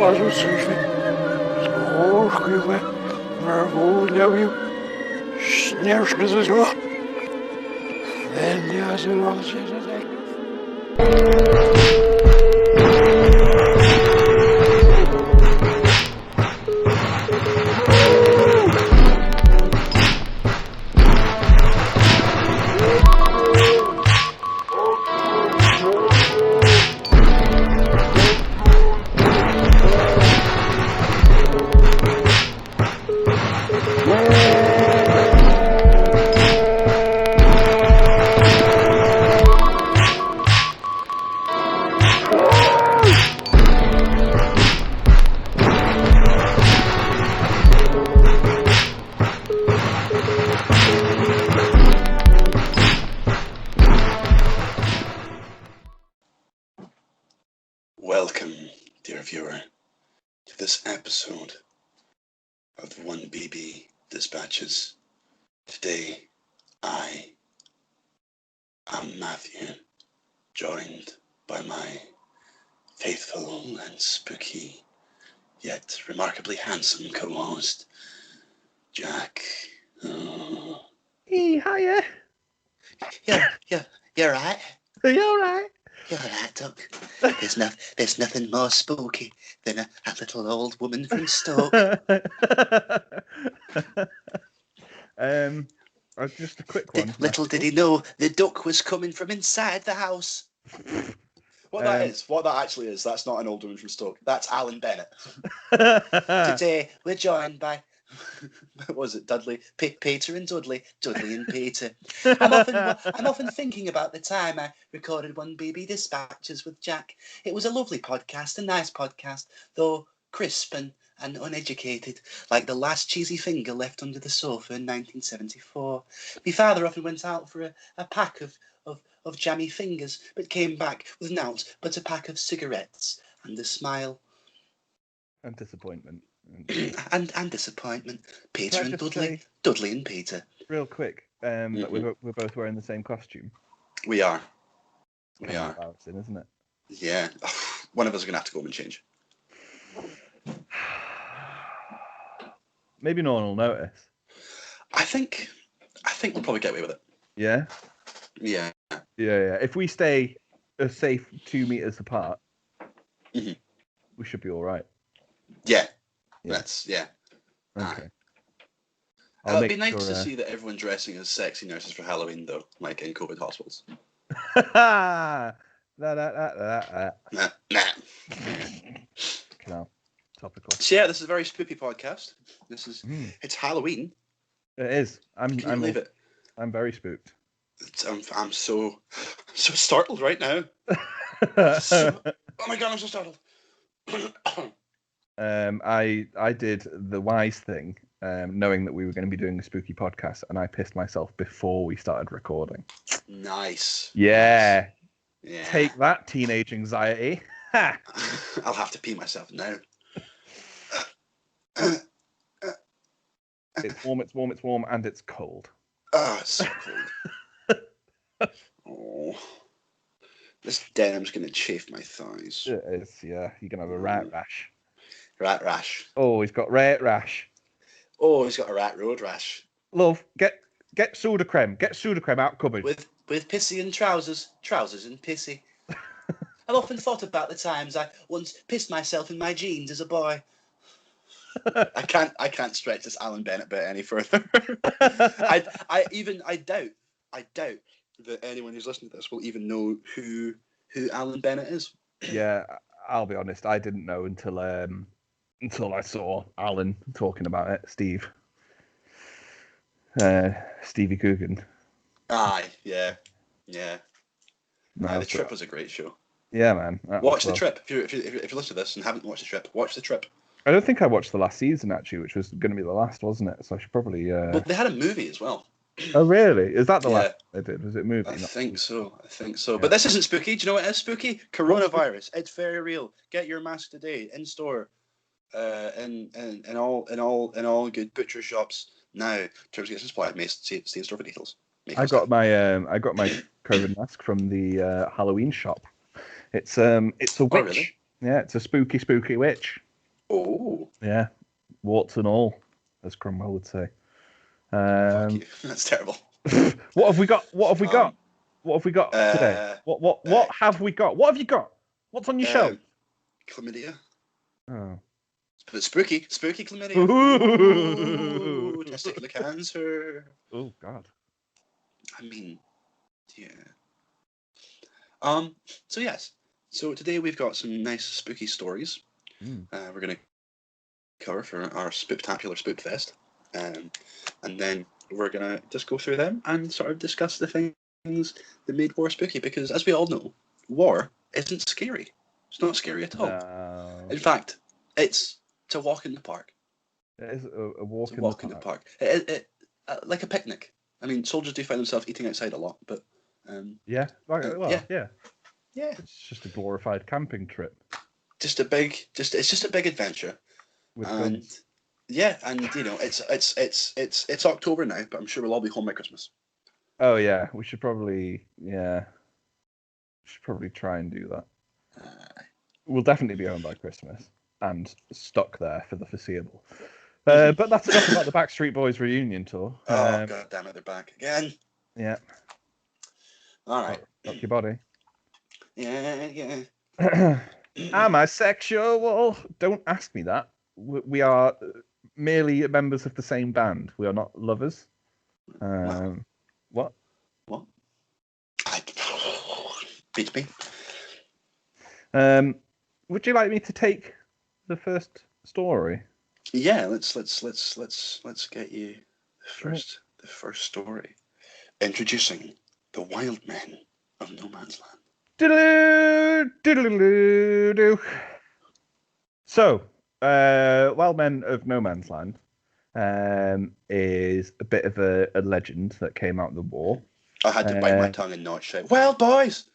Позиційний, скошкиве, нагулявів, сніжки зазло, вельня зелонці зазек. Welcome, dear viewer, to this episode of the 1BB Despatches. Today, I am Matthew, joined by my faithful and spooky, yet remarkably handsome co-host, Jack. Oh. Hey, hiya. You're right. Are you alright? You're right, Doc. There's nothing more spooky than a little old woman from Stoke. Just a quick one. Little did he know the duck was coming from inside the house. What that actually is, that's not an old woman from Stoke. That's Alan Bennett. Today we're joined by, what was it, Dudley? Peter and Dudley. Dudley and Peter. I'm often thinking about the time I recorded 1BB Dispatches with Jack. It was a lovely podcast, a nice podcast, though crisp and uneducated, like the last cheesy finger left under the sofa in 1974. My father often went out for a pack of jammy fingers, but came back with nought but a pack of cigarettes and a smile. And disappointment. And disappointment. Peter and Dudley. Say, Dudley and Peter. real quick, that we're both wearing the same costume. We are. Kind of embarrassing, isn't it? Yeah. One of us is going to have to go home and change. Maybe no one will notice. I think we'll probably get away with it. Yeah? Yeah. Yeah. If we stay a safe 2 meters apart, we should be all right. Yeah. Yeah. That's, yeah. Okay. It'd be nice to see that everyone dressing as sexy nurses for Halloween, though, like in COVID hospitals. Nah. No, topical. So yeah, this is a very spooky podcast. This is it's Halloween. It is. Can you believe it? I'm very spooked. I'm so startled right now. Oh my god, I'm so startled. I did the wise thing, knowing that we were going to be doing a spooky podcast, and I pissed myself before we started recording. Nice. Yeah. Yeah. Take that, teenage anxiety. Ha! I'll have to pee myself now. It's warm, and it's cold. Oh, it's so cold. Oh. This denim's going to chafe my thighs. It is, yeah. You're going to have a rat rash. Rat rash. Oh, he's got rat rash. Oh, he's got a rat road rash. Love, get soda creme. Get soda creme out cupboard. With pissy and trousers and pissy. I've often thought about the times I once pissed myself in my jeans as a boy. I can't stretch this Alan Bennett bit any further. I doubt that anyone who's listening to this will even know who Alan Bennett is. Yeah, I'll be honest. I didn't know until I saw Alan talking about it. Stevie Coogan. Aye, yeah. No, The Trip was a great show. Yeah, man. Watch The Trip. If you listen to this and haven't watched The Trip, watch The Trip. I don't think I watched the last season, actually, which was going to be the last, wasn't it? So I should probably... Well, they had a movie as well. Oh, really? Is that the last they did? Was it a movie? I think so. Yeah. But this isn't spooky. Do you know what is spooky? Coronavirus. It's very real. Get your mask today in store, in all good butcher shops now. Terms and conditions apply. Stay in store for details. I got my COVID mask from the Halloween shop. It's a witch. Oh, really? Yeah, it's a spooky witch. Oh, Yeah, warts and all, as Cromwell would say. fuck you. That's terrible. What have we got? What have we got? What have we got today? What have we got? What have you got? What's on your shelf? Chlamydia. Oh. But spooky chlamydia. Ooh. Ooh, testicular cancer. Oh God. I mean, yeah. So yes. So today we've got some nice spooky stories. We're gonna cover for our Spooptacular Spoop Fest, and then we're gonna just go through them and sort of discuss the things that made war spooky. Because as we all know, war isn't scary. It's not scary at all. No. In fact, it's a walk in the park. It is a walk, It's a walk in the park. Like a picnic. I mean, soldiers do find themselves eating outside a lot, but yeah. Yeah. Yeah. It's just a glorified camping trip. It's just a big adventure. With and guns. yeah, and you know, it's October now, but I'm sure we'll all be home by Christmas. Oh yeah, we should probably try and do that. We'll definitely be home by Christmas and stuck there for the foreseeable. But that's enough about the Backstreet Boys reunion tour. Oh god damn it, they're back again. Yeah. All right. Rock your body. Yeah. Am I sexual? Don't ask me that. We are merely members of the same band. We are not lovers. What? Beats me. Would you like me to take the first story? Yeah, let's get you the first story. Introducing the wild men of No Man's Land. So, Wild Men of No Man's Land is a bit of a legend that came out of the war. I had to bite my tongue and not shout, "Well, boys!"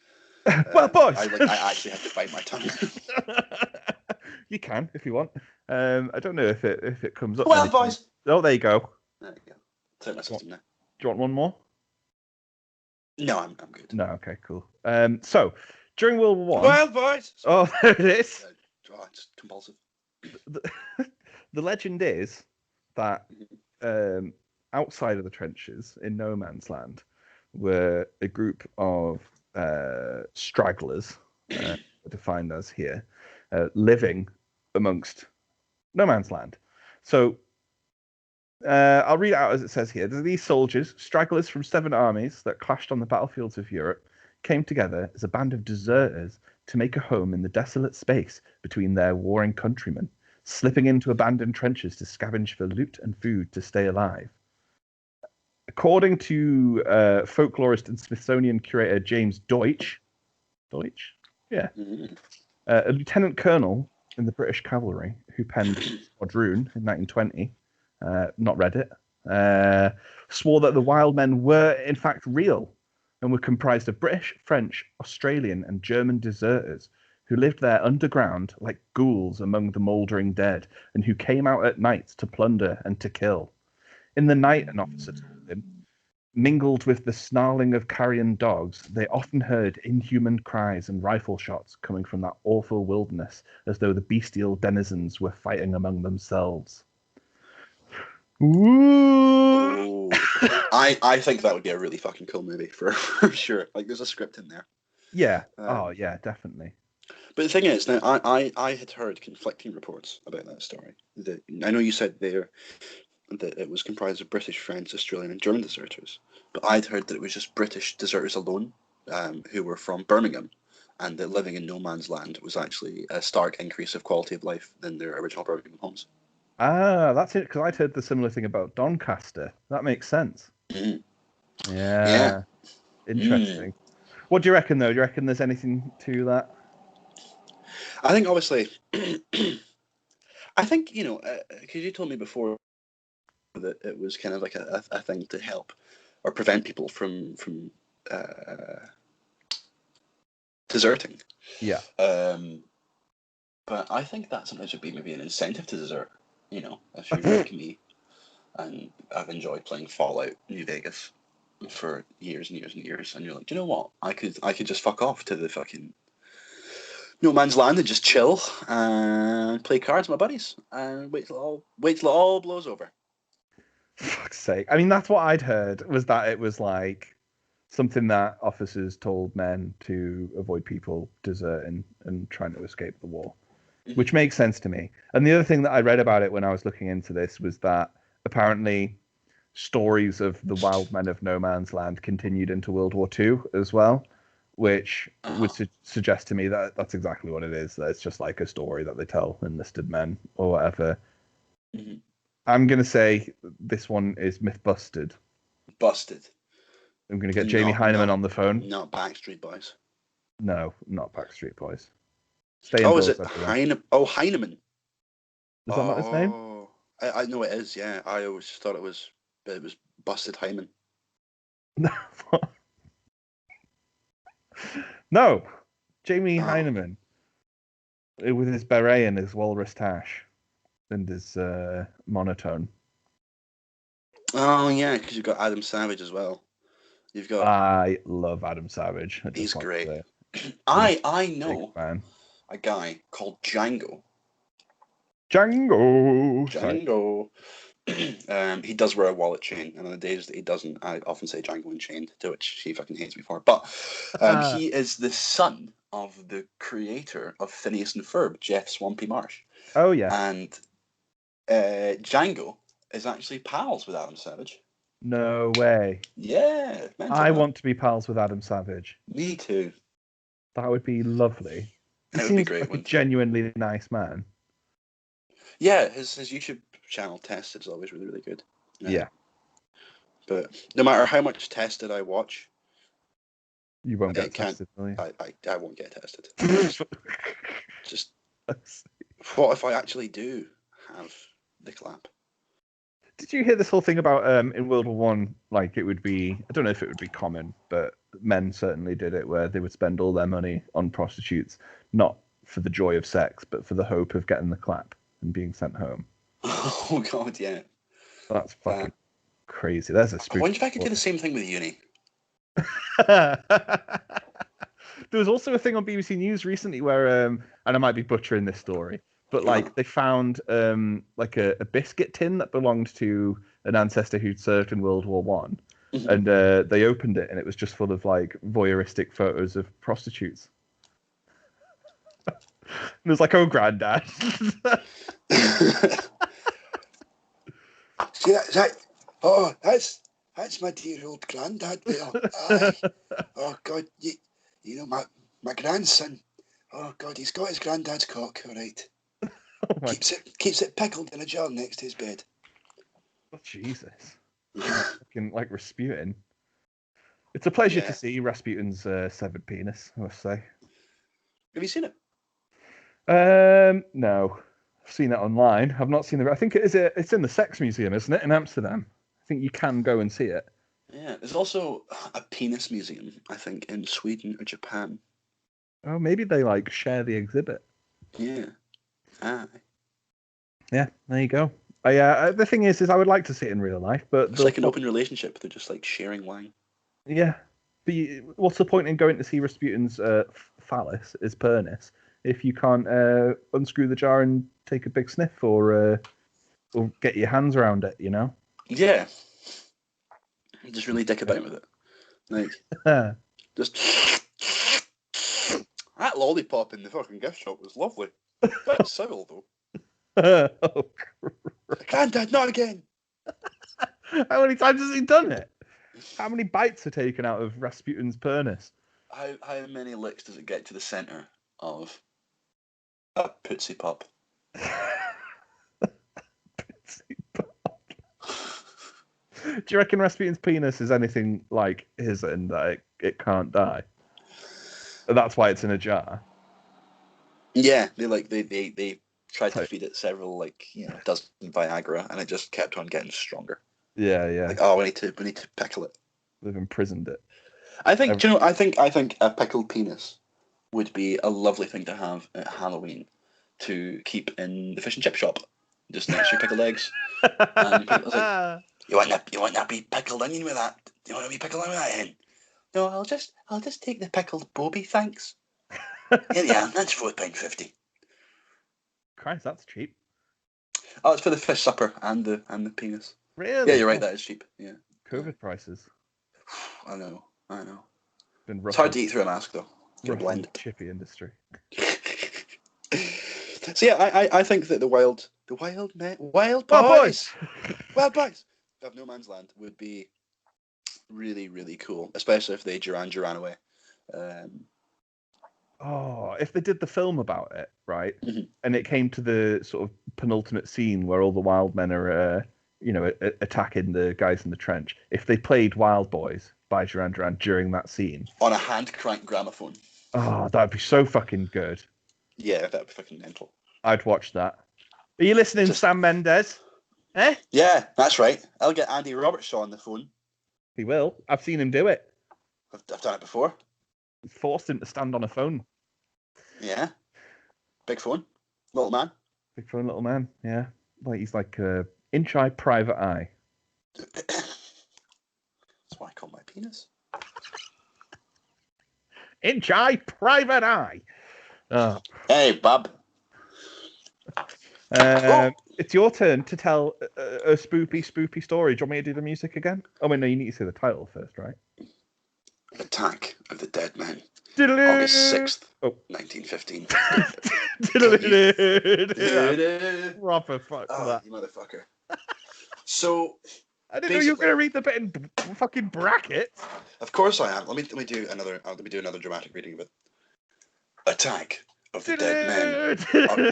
Well, boys! I actually had to bite my tongue. You can, if you want. I don't know if it comes up. Well, boys! Oh, there you go. There you go. Take my system now. Do you want one more? No, I'm good. No, okay, cool. So, during World War I... Well, boys! Oh, there it is. It's compulsive. The legend is that outside of the trenches in No Man's Land were a group of stragglers, defined as here, living amongst No Man's Land. So I'll read it out as it says here. These soldiers, stragglers from 7 armies that clashed on the battlefields of Europe, came together as a band of deserters to make a home in the desolate space between their warring countrymen, slipping into abandoned trenches to scavenge for loot and food to stay alive. According to folklorist and Smithsonian curator James Deutsch? Yeah. A lieutenant colonel in the British cavalry who penned Quadroon in 1920, not read it, swore that the wild men were in fact real and were comprised of British, French, Australian and German deserters who lived there underground like ghouls among the mouldering dead and who came out at night to plunder and to kill. In the night, an officer told him, mingled with the snarling of carrion dogs, they often heard inhuman cries and rifle shots coming from that awful wilderness, as though the bestial denizens were fighting among themselves. Ooh. I think that would be a really fucking cool movie for sure. Like, there's a script in there. Yeah. Yeah, definitely. But the thing is, now I had heard conflicting reports about that story. I know you said there that it was comprised of British, French, Australian, and German deserters, but I'd heard that it was just British deserters alone, who were from Birmingham, and that living in no man's land was actually a stark increase of quality of life than their original Birmingham homes. Ah, that's it, because I'd heard the similar thing about Doncaster. That makes sense. Yeah. Interesting. What do you reckon, though? Do you reckon there's anything to that? I think, obviously, I think, you know, because you told me before that it was kind of like a thing to help or prevent people from deserting. Yeah. But I think that sometimes would be maybe an incentive to desert. You know, if you're like me, and I've enjoyed playing Fallout New Vegas for years and years and years, and you're like, do you know what? I could just fuck off to the fucking no man's land and just chill and play cards with my buddies and wait till it all blows over. Fuck's sake. I mean, that's what I'd heard, was that it was like something that officers told men to avoid people deserting and trying to escape the war, which makes sense to me. And the other thing that I read about it when I was looking into this was that apparently stories of the wild men of no man's land continued into World War II as well, which would suggest to me that that's exactly what it is. That it's just like a story that they tell enlisted men or whatever. Mm-hmm. I'm going to say this one is myth busted. Busted. I'm going to get Jamie Heineman on the phone. Not Backstreet Boys. No, not Backstreet Boys. Stay Is it Heineman? Oh, Heineman. Is that not his name? I know it is, yeah. I always thought it was Busted Hyman. No, Jamie Heineman. With his beret and his walrus tash and his monotone. Oh, yeah, because you've got Adam Savage as well. I love Adam Savage. He's great. I know a guy called Django. Django. He does wear a wallet chain, and on the days that he doesn't, I often say Django Unchained, to which she fucking hates me for. But he is the son of the creator of Phineas and Ferb, Jeff Swampy Marsh. Oh, yeah. And Django is actually pals with Adam Savage. No way. Yeah. I want to be pals with Adam Savage. Me too. That would be lovely. He seems like a genuinely nice man. Yeah, his YouTube channel Tested is always really, really good. Yeah. But no matter how much Tested I watch, you won't get tested, will you? I won't get tested. Just what if I actually do have the clap? Did you hear this whole thing about in World War One? Like, it would be, I don't know if it would be common, but men certainly did it, where they would spend all their money on prostitutes, not for the joy of sex, but for the hope of getting the clap and being sent home. Oh God, yeah. That's fucking crazy. There's a spooky. I wonder if I could do the same thing with uni. There was also a thing on BBC News recently where, and I might be butchering this story, but like they found like a biscuit tin that belonged to an ancestor who'd served in World War One, and they opened it and it was just full of like voyeuristic photos of prostitutes. And it was like, oh, granddad. See that? Oh, that's my dear old granddad there. Oh God, you know my grandson. Oh God, he's got his granddad's cock. All right. Oh, keeps it pickled in a jar next to his bed. Oh, Jesus. Fucking like Rasputin. It's a pleasure to see Rasputin's severed penis, I must say. Have you seen it? No. I've seen it online. I've not seen it. I think it's in the Sex Museum, isn't it, in Amsterdam? I think you can go and see it. Yeah, there's also a penis museum, I think, in Sweden or Japan. Oh, maybe they like share the exhibit. Yeah. Yeah, there you go. The thing is I would like to see it in real life, but it's like an open relationship. They're just like sharing wine. Yeah, but what's the point in going to see Rasputin's phallus, his penis, if you can't unscrew the jar and take a big sniff or get your hands around it, you know? Yeah. Just really dick about with it. Like, just... That lollipop in the fucking gift shop was lovely. That's soil, though. Oh, Granddad, not again! How many times has he done it? How many bites are taken out of Rasputin's penis? How many licks does it get to the centre of a Pootsie Pup? Pootsie Pup. Do you reckon Rasputin's penis is anything like his in that it can't die? That's why it's in a jar. Yeah, they tried to feed it several dozen Viagra, and it just kept on getting stronger. Yeah. Like, oh, we need to pickle it. They've imprisoned it. I think I think a pickled penis would be a lovely thing to have at Halloween to keep in the fish and chip shop, just next to your pickled eggs. And people like, you want that wee pickled onion with that? Do you want a wee pickled onion with that in? No, I'll just take the pickled Bobby, thanks. Here you are. That's £4.50. Christ, that's cheap. Oh, it's for the fish supper and the penis. Really? Yeah, you're right. That is cheap. Yeah. COVID prices. I know. Been It's hard to eat through a mask, though. Get a rough blend. chippy industry. So yeah, I think that the wild Well, boys of No Man's Land would be really, really cool, especially if they Duran away. Oh, if they did the film about it, right, Mhm. and it came to the sort of penultimate scene where all the wild men are, attacking the guys in the trench. If they played Wild Boys by Duran Duran during that scene, On a hand crank gramophone. oh, that'd be so fucking good. Yeah, that'd be fucking mental. I'd watch that. Are you listening, Sam Mendes? Eh? Yeah, that's right. I'll get Andy Robertshaw on the phone. He will. I've seen him do it. I've done it before. Forced him to stand on a phone. Yeah. Big phone. Little man. Big phone, little man. Yeah. Like he's like inch-eye, private eye. That's what I call my penis. Inch-eye, private eye. Oh. Hey, bub. It's your turn to tell a spoopy story. Do you want me to do the music again? Oh, wait, no, you need to say the title first, right? Attack of the Dead Men. August 6th, 1915. Proper fuck that. You motherfucker. So, I didn't know you were going to read the bit in fucking brackets. Of course I am. Let me do another dramatic reading of it. Attack of the Dead Men.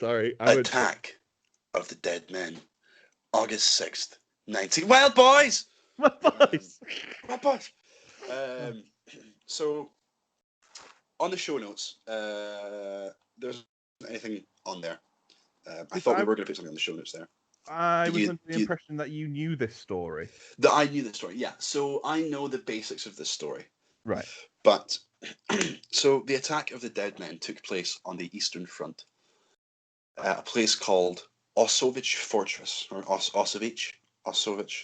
Sorry. Attack of the Dead Men. August 6th, 19... Wild Boys! Wild Boys! Wild Boys! So, on the show notes, there's anything on there. I thought we were going to put something on the show notes there. I was under the impression that you knew this story. That I knew the story, yeah. So I know the basics of this story. Right. But, so the attack of the Dead Men took place on the Eastern Front. A place called Osowicz Fortress, or Osowicz.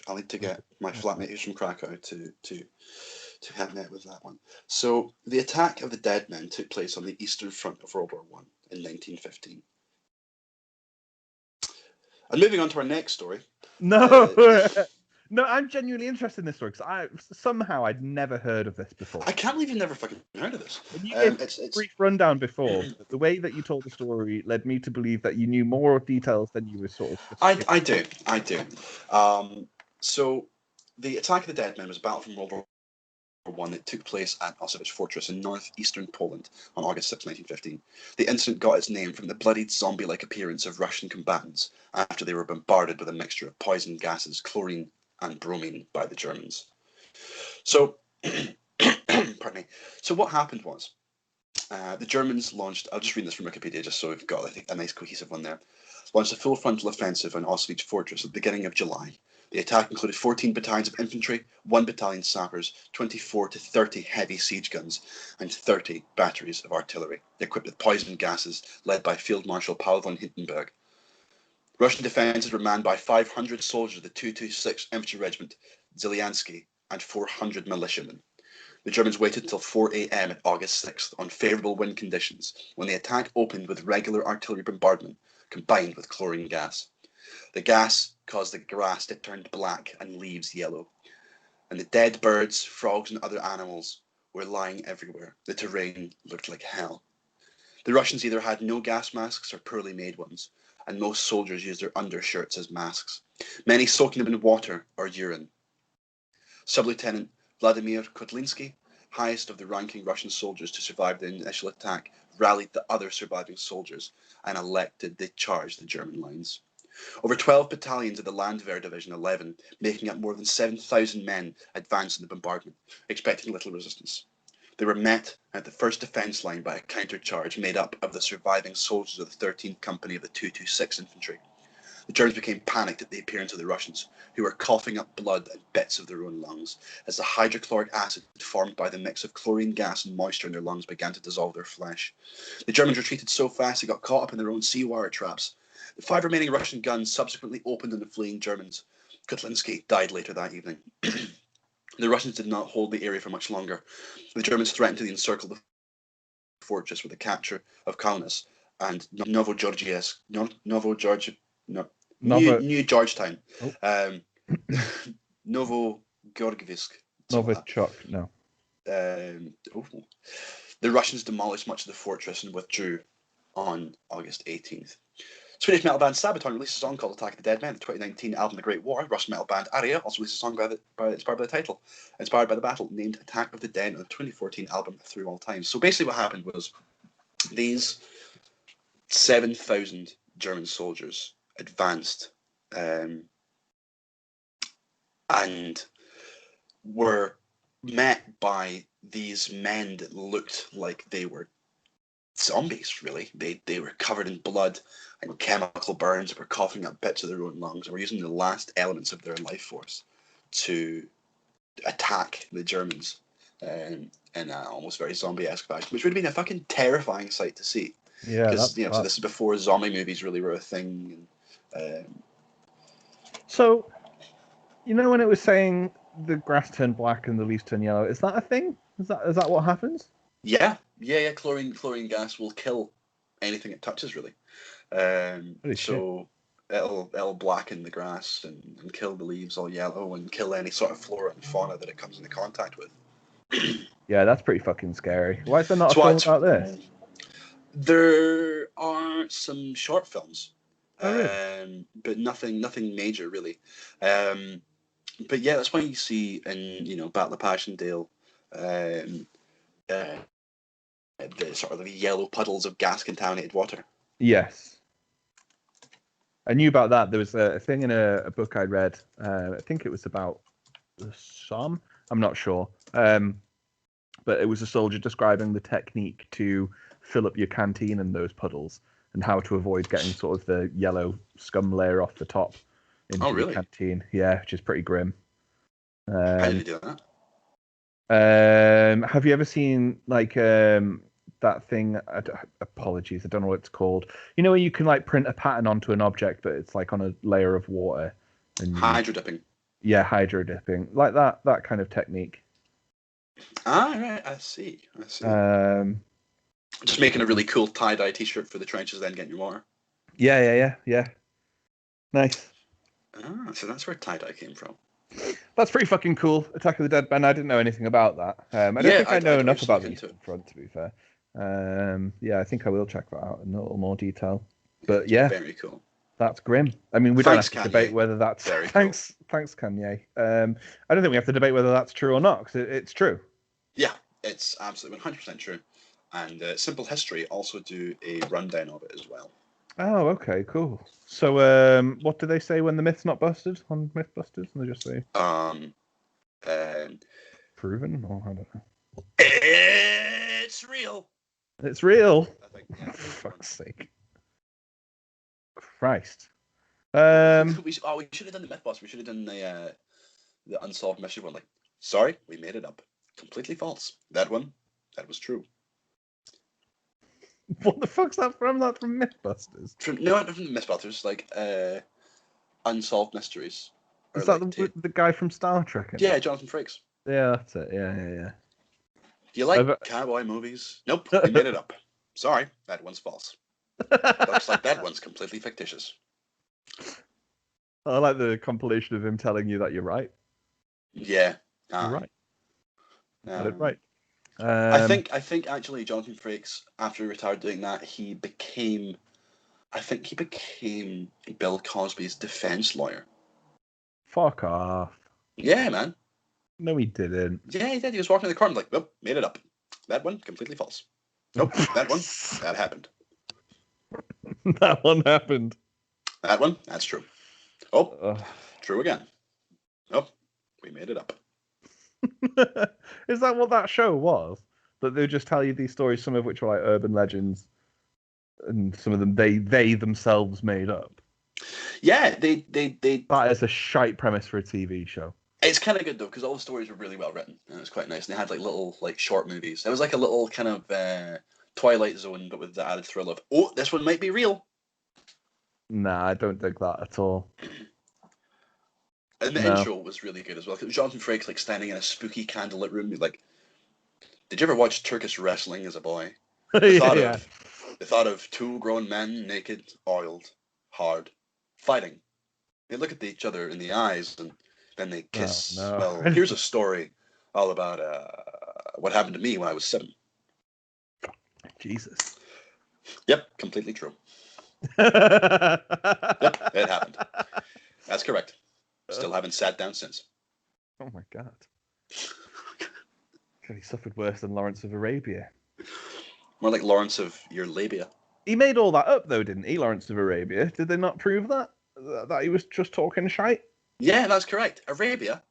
I'll need to get my flatmate who's from Krakow to help me out with that one. So the attack of the Dead Men took place on the Eastern Front of World War I in 1915. And moving on to our next story. No, no, I'm genuinely interested in this story because I'd never heard of this before. I can't believe you've never fucking heard of this. When you gave a brief rundown before, the way that you told the story led me to believe that you knew more details than you were sort of... I do. So the attack of the Dead Men was a battle from World War I that took place at Osowicz Fortress in northeastern Poland on August 6, 1915. The incident got its name from the bloodied zombie-like appearance of Russian combatants after they were bombarded with a mixture of poison gases, chlorine and bromine by the Germans. So, pardon me. So what happened was, the Germans launched, I'll just read this from Wikipedia just so we've got, I think, a nice cohesive one there, launched a full frontal offensive on Auschwitz Fortress at the beginning of July. The attack included 14 battalions of infantry, 1 battalion sappers, 24 to 30 heavy siege guns, and 30 batteries of artillery, equipped with poison gases, led by Field Marshal Paul von Hindenburg. Russian defences were manned by 500 soldiers of the 226 Infantry Regiment, Zeliansky, and 400 militiamen. The Germans waited until 4 a.m. at August 6th on favourable wind conditions, when the attack opened with regular artillery bombardment, combined with chlorine gas. The gas caused the grass to turn black and leaves yellow, and the dead birds, frogs and other animals were lying everywhere. The terrain looked like hell. The Russians either had no gas masks or poorly made ones, and most soldiers used their undershirts as masks, many soaking them in water or urine. Sub-Lieutenant Vladimir Kotlinsky, highest of the ranking Russian soldiers to survive the initial attack, rallied the other surviving soldiers and elected to charge the German lines. Over 12 battalions of the Landwehr Division 11, making up more than 7,000 men, advanced in the bombardment, expecting little resistance. They were met at the first defence line by a counter-charge made up of the surviving soldiers of the 13th Company of the 226 Infantry. The Germans became panicked at the appearance of the Russians, who were coughing up blood and bits of their own lungs, as the hydrochloric acid formed by the mix of chlorine gas and moisture in their lungs began to dissolve their flesh. The Germans retreated so fast they got caught up in their own sea wire traps. The 5 remaining Russian guns subsequently opened on the fleeing Germans. Kotlinsky died later that evening. The Russians did not hold the area for much longer. The Germans threatened to encircle the fortress with the capture of Kaunas and New Georgetown, Oh. Novogorgisk. Novichok, no. The Russians demolished much of the fortress and withdrew on August 18th. Swedish metal band Sabaton released a song called Attack of the Dead Men, the 2019 album The Great War. Russian metal band Aria also released a song inspired by the title, inspired by the battle, named Attack of the Dead on the 2014 album Through All Time. So basically what happened was these 7,000 German soldiers advanced and were met by these men that looked like they were zombies, really. They were covered in blood and chemical burns, were coughing up bits of their own lungs, and were using the last elements of their life force to attack the Germans in an almost very zombie-esque fashion, which would have been a fucking terrifying sight to see. Yeah, because so this is before zombie movies really were a thing. So, when it was saying the grass turned black and the leaves turn yellow, is that a thing? Is that what happens? Yeah. Chlorine gas will kill anything it touches, really. So it'll blacken the grass and kill the leaves all yellow and kill any sort of flora and fauna that it comes into contact with. Yeah, that's pretty fucking scary. Why is there not a film about this? There are some short films, really? but nothing major really. But yeah, that's why you see in Battle of Passchendaele, the sort of yellow puddles of gas contaminated water. Yes. I knew about that. There was a thing in a book I read. I think it was about the Somme. I'm not sure. But it was a soldier describing the technique to fill up your canteen in those puddles and how to avoid getting sort of the yellow scum layer off the top into your canteen. Yeah, which is pretty grim. How did they do that? Have you ever seen that thing? Apologies, I don't know what it's called. Where you can print a pattern onto an object, but it's on a layer of water. And hydro dipping. Yeah, hydro dipping, like that kind of technique. Ah, right. I see. Just making a really cool tie-dye T-shirt for the trenches, then getting your water. Yeah. Nice. Ah, so that's where tie-dye came from. That's pretty fucking cool. Attack of the Dead Men. I didn't know anything about that. I don't think I know enough about the Eastern Front, to be fair. Yeah, I think I will check that out in a little more detail. But yeah, very cool. That's grim. I mean, we don't have to debate whether that's thanks, Kanye. I don't think we have to debate whether that's true or not, because it's true. Yeah, it's absolutely 100% true. And Simple History also do a rundown of it as well. Oh, okay, cool. So, what do they say when the myth's not busted on Mythbusters? And they just say, proven, or I don't know. It's real. It's real. I think, yeah, for fuck's sake. Christ. We should have done the Mythbusters. We should have done the Unsolved Mystery one. Sorry, we made it up. Completely false. That was true. What the fuck's that from? That from Mythbusters? Not from Mythbusters. Unsolved Mysteries. Is that the guy from Star Trek? Yeah, Jonathan Frakes. Yeah, that's it. Yeah. Do you like cowboy movies? Nope, we made it up. Sorry, that one's false. Looks like that one's completely fictitious. I like the compilation of him telling you that you're right. Yeah. You're right. Got it right. I think actually Jonathan Frakes, after he retired doing that, he became Bill Cosby's defense lawyer. Fuck off. Yeah, man. No, he didn't. Yeah, he did. He was walking in the corner nope, made it up. That one, completely false. Nope, that happened. That one happened. That one, that's true. Oh, true again. Oh, we made it up. Is that what that show was? That they just tell you these stories, some of which are urban legends, and some of them they themselves made up. Yeah, they. That is a shite premise for a TV show. It's kind of good though, because all the stories were really well written, and it was quite nice. And they had little short movies. It was like a little kind of Twilight Zone, but with the added thrill of, oh, this one might be real. Nah, I don't think that at all. And the No. intro was really good as well. Jonathan Frakes like standing in a spooky candlelit room. Like, did you ever watch Turkish wrestling as a boy? The thought of two grown men, naked, oiled, hard, fighting. They look at each other in the eyes and then they kiss. Oh, no. Well, here's a story all about what happened to me when I was 7. Jesus. Yep, completely true. Yep, Yep, it happened. That's correct. Still haven't sat down since. Oh my god. God, he suffered worse than Lawrence of Arabia. More like Lawrence of your labia. He made all that up, though, didn't he, Lawrence of Arabia? Did they not prove that? That he was just talking shite? Yeah, that's correct. Arabia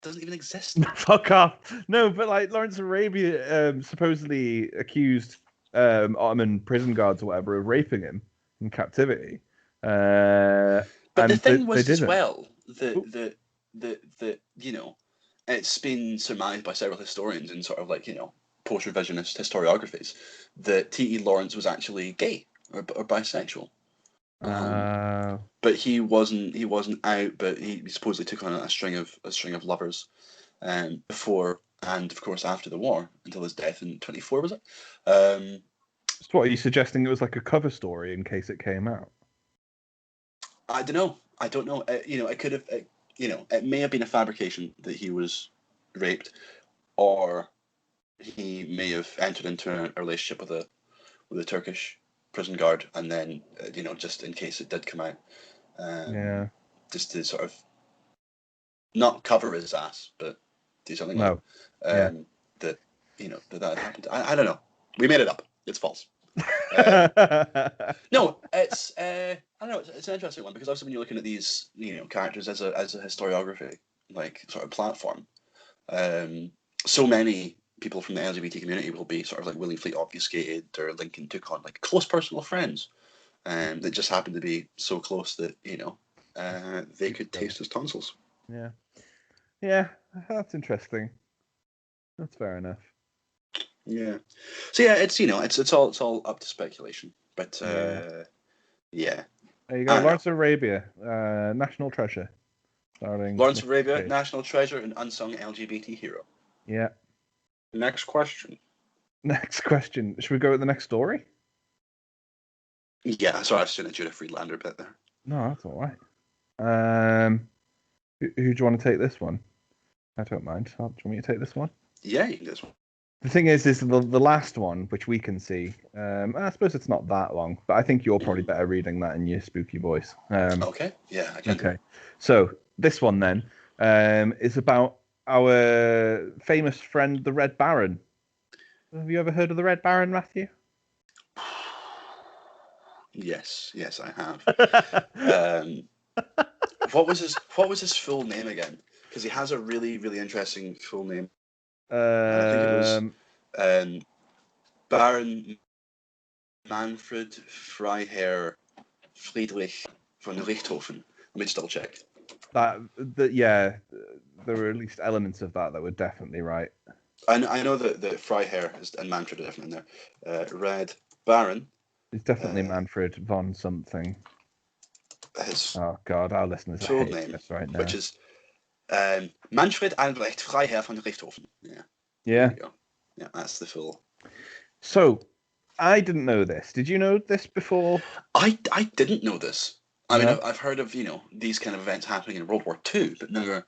doesn't even exist. Fuck off. No, but like Lawrence of Arabia supposedly accused Ottoman prison guards or whatever of raping him in captivity. But the thing was they as didn't. well that you know, it's been surmised by several historians in sort of like, you know, post-revisionist historiographies that T.E. Lawrence was actually gay or bisexual. But he wasn't out. But he supposedly took on a string of lovers, before and of course after the war until his death in 24, was it? So what are you suggesting? It was like a cover story in case it came out. I don't know. You know, it could have. You know, it may have been a fabrication that he was raped, or he may have entered into a relationship with a Turkish prison guard, and then you know, just in case it did come out, just to sort of not cover his ass, but do something like that. You know, that happened. I don't know. We made it up. It's false. No, it's I don't know. It's an interesting one because obviously when you're looking at these, you know, characters as a historiography like sort of platform, so many people from the LGBT community will be sort of like willingly obfuscated or Lincoln took on like close personal friends, that just happened to be so close that, you know, they could taste his tonsils. Yeah, that's interesting. That's fair enough. Yeah. So yeah, it's, you know, it's all up to speculation, but yeah. There you go, Lawrence of Arabia, National Treasure, starring Lawrence of Arabia, Cage. National Treasure, and unsung LGBT hero. Yeah. Next question. Should we go with the next story? Yeah, sorry, I was doing a Judah Friedlander bit there. No, that's all right. Who do you want to take this one? I don't mind. Do you want me to take this one? Yeah, you can do this one. The thing is the last one, which we can see. I suppose it's not that long, but I think you're probably better reading that in your spooky voice. Okay, yeah, I can. Okay, so this one then is about our famous friend, the Red Baron. Have you ever heard of the Red Baron, Matthew? Yes, I have. What was his full name again? Because he has a really, really interesting full name. I think it was Baron Manfred Freiherr Friedrich von Richthofen. Let me just double check. Yeah, there were at least elements of that were definitely right. I know that the Freiherr and Manfred are definitely in there. Red Baron. It's definitely Manfred von something. Oh God, our listeners full hate name, this right now. Which is Manfred Albrecht Freiherr von Richthofen. Yeah. Yeah. There you go. Yeah, that's the full. So, I didn't know this. Did you know this before? I didn't know this. I mean, I've heard of, you know, these kind of events happening in World War II, but never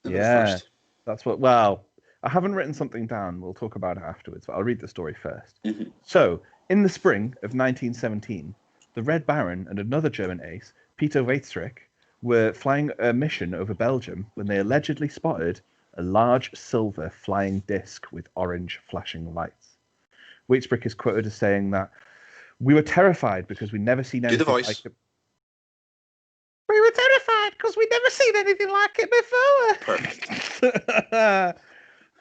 the first. That's what. Well, I haven't written something down. We'll talk about it afterwards, but I'll read the story first. Mm-hmm. So, in the spring of 1917, the Red Baron and another German ace, Peter Weizsäcker, were flying a mission over Belgium when they allegedly spotted a large silver flying disc with orange flashing lights. Weizsäcker is quoted as saying that we were terrified because we never seen anything like it. We were terrified because we never seen anything like it before. Perfect.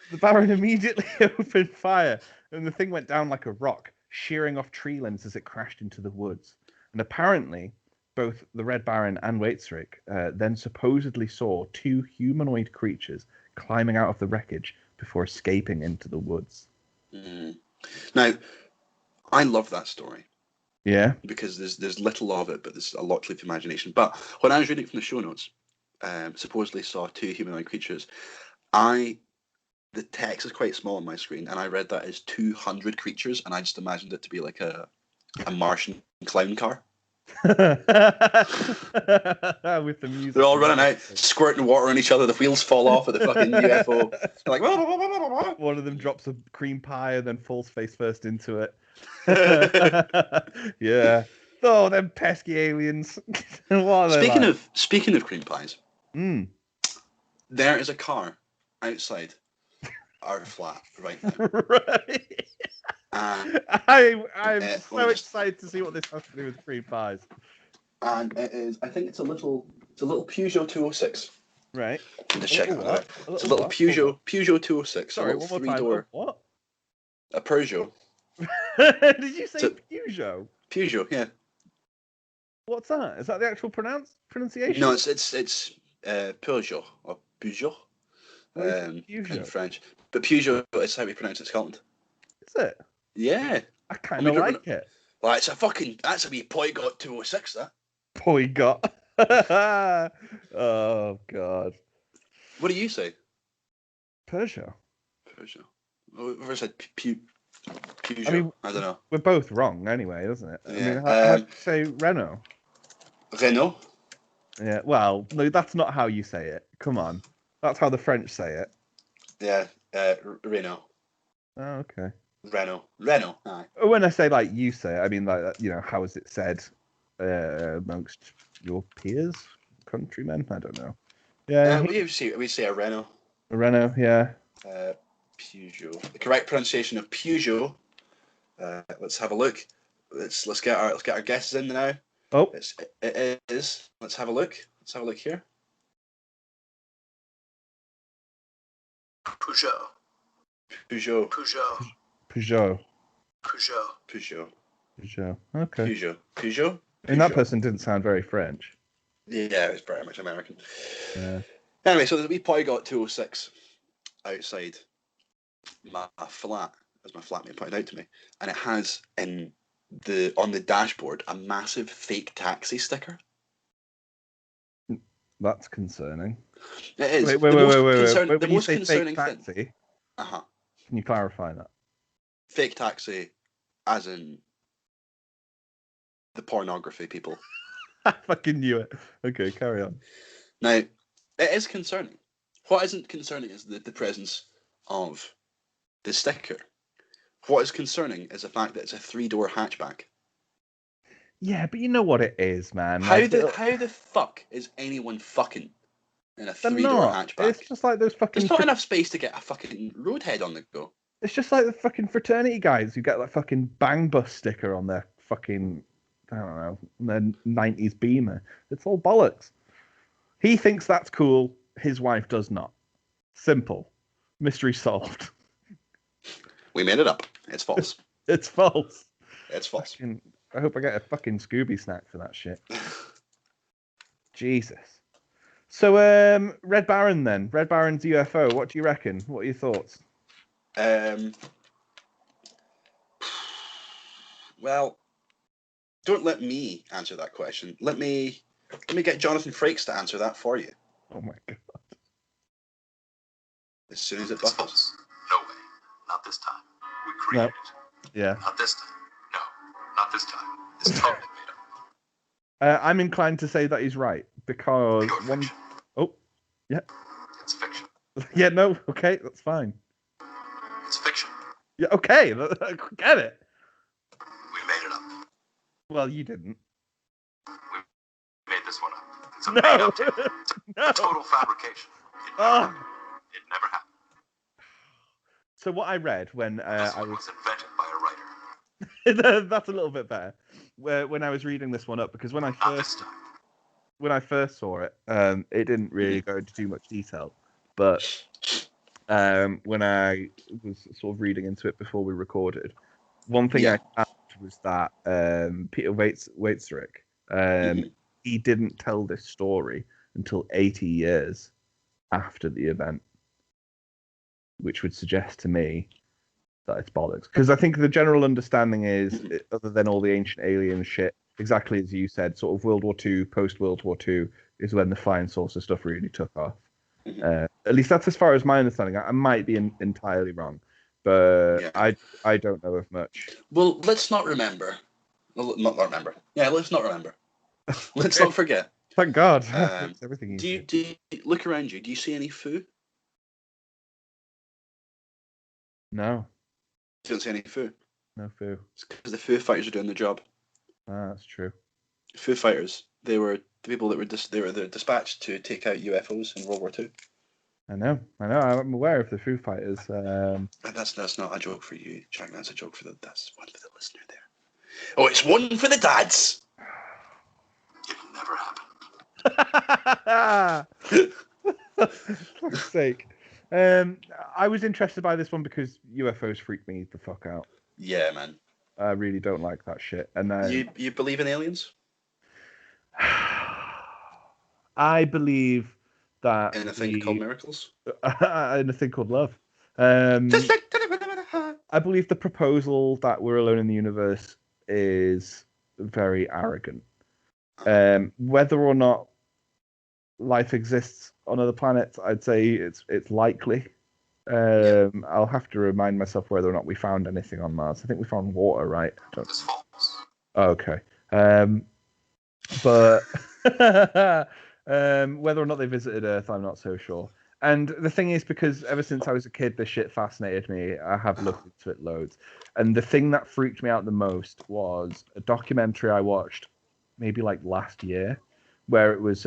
The Baron immediately opened fire, and the thing went down like a rock, shearing off tree limbs as it crashed into the woods. And apparently, both the Red Baron and Weizsäcker then supposedly saw two humanoid creatures climbing out of the wreckage before escaping into the woods. Mm. Now, I love that story. Yeah. Because there's little of it, but there's a lot to leave to imagination. But when I was reading from the show notes, supposedly saw 2 humanoid creatures. The text is quite small on my screen, and I read that as 200 creatures, and I just imagined it to be like a Martian clown car. With the music. They're all running out, squirting water on each other. The wheels fall off of the fucking UFO. They're like, one of them drops a cream pie and then falls face first into it. Yeah. Oh, them pesky aliens. Speaking of cream pies, there is a car outside our flat right now. Right. I'm so excited to see what this has to do with cream pies. And it is, I think it's a little Peugeot 206. Right. Just check it out. It's a little Peugeot 206. Sorry, one more time. Three-door. What? A Peugeot. Did you say Peugeot? Peugeot, yeah. What's that? Is that the actual pronunciation? No, it's Peugeot or Peugeot. Peugeot In French, but Peugeot is how we pronounce it in Scotland. Is it? Yeah. I kind of like it. Well, that's a wee Poigot 206, that. Poigot. Oh, God. What do you say? Peugeot. Whoever said Peugeot, I mean, I don't know. We're both wrong anyway, isn't it? Yeah. I mean, how do you say Renault? Renault? Yeah, well, no, that's not how you say it. Come on. That's how the French say it. Yeah, Renault. Oh, okay. Renault. Aye. When I say like you say it, I mean like, how is it said amongst your peers, countrymen? I don't know. Yeah. We say a Renault. A Renault, yeah. Peugeot. The correct pronunciation of Peugeot. Let's have a look. Let's get our guesses in now. Oh. It is. Let's have a look. Let's have a look here. Peugeot. Okay. Peugeot. And that person didn't sound very French. Yeah, it was very much American. Yeah. Anyway, so there's a wee Poigot 206 outside my flat, as my flatmate pointed out to me, and it has on the dashboard a massive fake taxi sticker. That's concerning. It is. Wait. The most concerning taxi, thing. Can you clarify that? Fake taxi, as in the pornography people. I fucking knew it. Okay, carry on. Now, it is concerning. What isn't concerning is the presence of the sticker. What is concerning is the fact that it's a 3-door hatchback. Yeah, but you know what it is, man. How the fuck is anyone fucking in a 3-door hatchback? It's just like those fucking... There's not enough space to get a fucking roadhead on the go. It's just like the fucking fraternity guys who get that fucking Bang Bus sticker on their fucking, I don't know, their 90s Beamer. It's all bollocks. He thinks that's cool. His wife does not. Simple. Mystery solved. We made it up. It's false. It's false. It's false. I hope I get a fucking Scooby snack for that shit. Jesus. So, Red Baron then. Red Baron's UFO. What do you reckon? What are your thoughts? Well, don't let me answer that question. Let me get Jonathan Frakes to answer that for you. Oh my god. As soon as it buffers. No way. Not this time. We created it. Yeah. Not this time. No. Not this time. It's totally made up. I'm inclined to say that he's right because Pure fiction. Oh, yeah. It's fiction. Yeah, no, okay, that's fine. It's fiction. Yeah, okay, get it. We made it up. Well, you didn't. We made this one up. It's a No. made up tale. It's No. a total fabrication. Oh. It never happened. So what I read when This I one was was invented by a writer. that's a little bit better. When I was reading this one up, because when I Not this first saw it, it didn't really go into too much detail. But when I was sort of reading into it before we recorded, one thing I found was that Peter Waitsrick, he didn't tell this story until 80 years after the event, which would suggest to me that it's bollocks. Because I think the general understanding is, other than all the ancient alien shit, exactly as you said, sort of World War II, post-World War II, is when the flying saucer stuff really took off. Mhm. At least that's as far as my understanding. I might be entirely wrong, but Yeah. I don't know of much. Well, let's not remember. Well, not remember. Yeah, let's not remember. Let's Okay. not forget. Thank God. Um, Makes everything do easier. you look around you? Do you see any foo? No, You don't see any foo. no foo. It's because the Foo Fighters are doing their job. Ah, that's true. Foo Fighters, they were the people that were they were dispatched to take out UFOs in World War II. I know. I'm aware of the Foo Fighters. And that's not a joke for you, Jack. That's a joke for that's one for the listener there. Oh, it's one for the dads. It will never happen. For fuck's sake. I was interested by this one because UFOs freak me the fuck out. Yeah, man. I really don't like that shit. And You believe in aliens? I believe that In a thing called miracles? in a thing called love. I believe the proposal that we're alone in the universe is very arrogant. Whether or not life exists on other planets, I'd say it's likely. I'll have to remind myself whether or not we found anything on Mars. I think we found water, right? It's false. Okay. But whether or not they visited Earth, I'm not so sure. And the thing is, because ever since I was a kid, this shit fascinated me. I have looked into it loads. And the thing that freaked me out the most was a documentary I watched maybe like last year, where it was